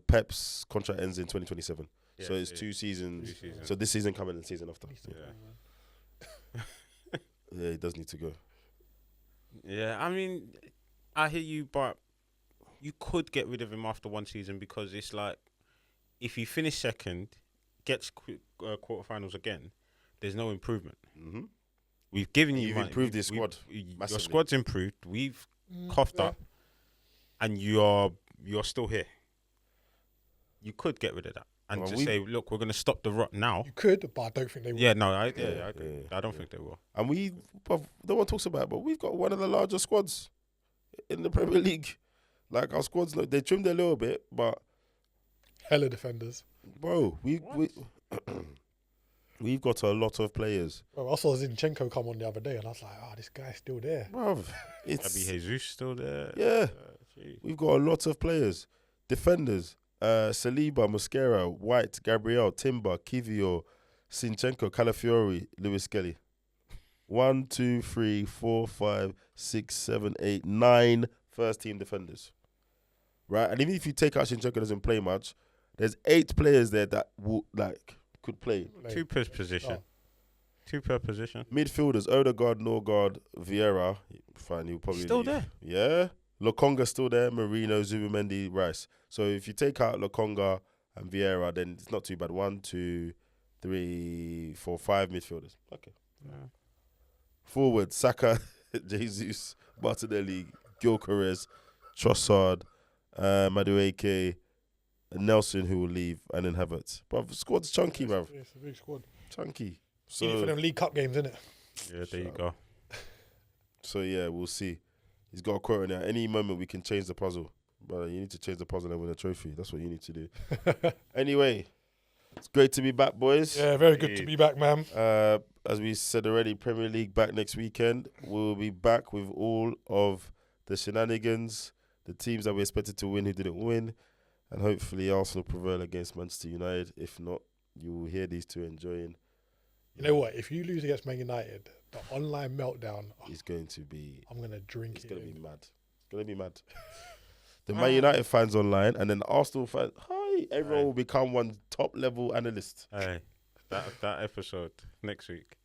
Speaker 1: Pep's contract ends in 2027. Yeah, so it's 2 seasons. So this season coming and the season after.
Speaker 2: Yeah.
Speaker 1: Yeah, he does need to go.
Speaker 2: Yeah, I mean, I hear you, but you could get rid of him after one season because it's like, if he finish second, gets quarterfinals again, there's no improvement.
Speaker 1: Mm-hmm.
Speaker 2: We've given you
Speaker 1: You've
Speaker 2: money.
Speaker 1: improved your squad.
Speaker 2: Your squad's improved. We've coughed up, and you're still here. You could get rid of that and just say, look, we're going to stop the rot now.
Speaker 3: You could, but I don't think they will.
Speaker 2: Yeah, no, I agree. I don't think they will.
Speaker 1: And no one talks about it, but we've got one of the largest squads in the Premier League. Like, our squads, they trimmed a little bit, but
Speaker 3: hella defenders.
Speaker 1: Bro, we've got a lot of players.
Speaker 3: Bro, I saw Zinchenko come on the other day and I was like, this guy's still there.
Speaker 1: Bro,
Speaker 2: Maybe Jesus still there.
Speaker 1: Yeah. We've got a lot of players. Defenders. Saliba, Mosquera, White, Gabriel, Timber, Kivio, Zinchenko, Calafiori, Lewis Kelly. 1, 2, 3, 4, 5, 6, 7, 8, 9 first team defenders. Right? And even if you take out Zinchenko doesn't play much, there's 8 players there that could play.
Speaker 2: 2 per position. 2 per position.
Speaker 1: Midfielders, Odegaard, Norgard, Vieira. Fine, he'll probably
Speaker 2: still
Speaker 1: leave.
Speaker 2: there.
Speaker 1: Yeah. Lokonga's still there, Marino, Zubimendi, Rice. So if you take out Lokonga and Vieira, then it's not too bad. 1, 2, 3, 4, 5 midfielders. Okay.
Speaker 2: Yeah.
Speaker 1: Forward, Saka, Jesus, Martinelli, Gyökeres, Trossard, Madueke, Nelson, who will leave, and then Havertz. But the squad's chunky, bruv.
Speaker 3: It's a big squad.
Speaker 1: Chunky.
Speaker 3: So, you need it for them League Cup games, innit?
Speaker 2: Yeah, there you go.
Speaker 1: So, yeah, we'll see. He's got a quote in there. Any moment we can change the puzzle. Brother, you need to change the puzzle and win a trophy. That's what you need to do. Anyway, it's great to be back, boys.
Speaker 3: Yeah, very good to be back, man.
Speaker 1: As we said already, Premier League back next weekend. We'll be back with all of the shenanigans, the teams that we expected to win who didn't win, and hopefully Arsenal prevail against Manchester United. If not, you will hear these two enjoying.
Speaker 3: You know what? If you lose against Man United, the online meltdown
Speaker 1: is going to be...
Speaker 3: I'm going to drink it.
Speaker 1: It's going to be mad. It's going to be mad. The Man United fans online and then the Arsenal fans, everyone will become one top-level analyst.
Speaker 2: Hey, that episode next week.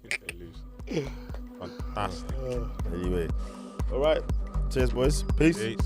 Speaker 2: If they lose. Fantastic.
Speaker 1: Anyway, all right. Cheers, boys. Peace.
Speaker 2: Peace.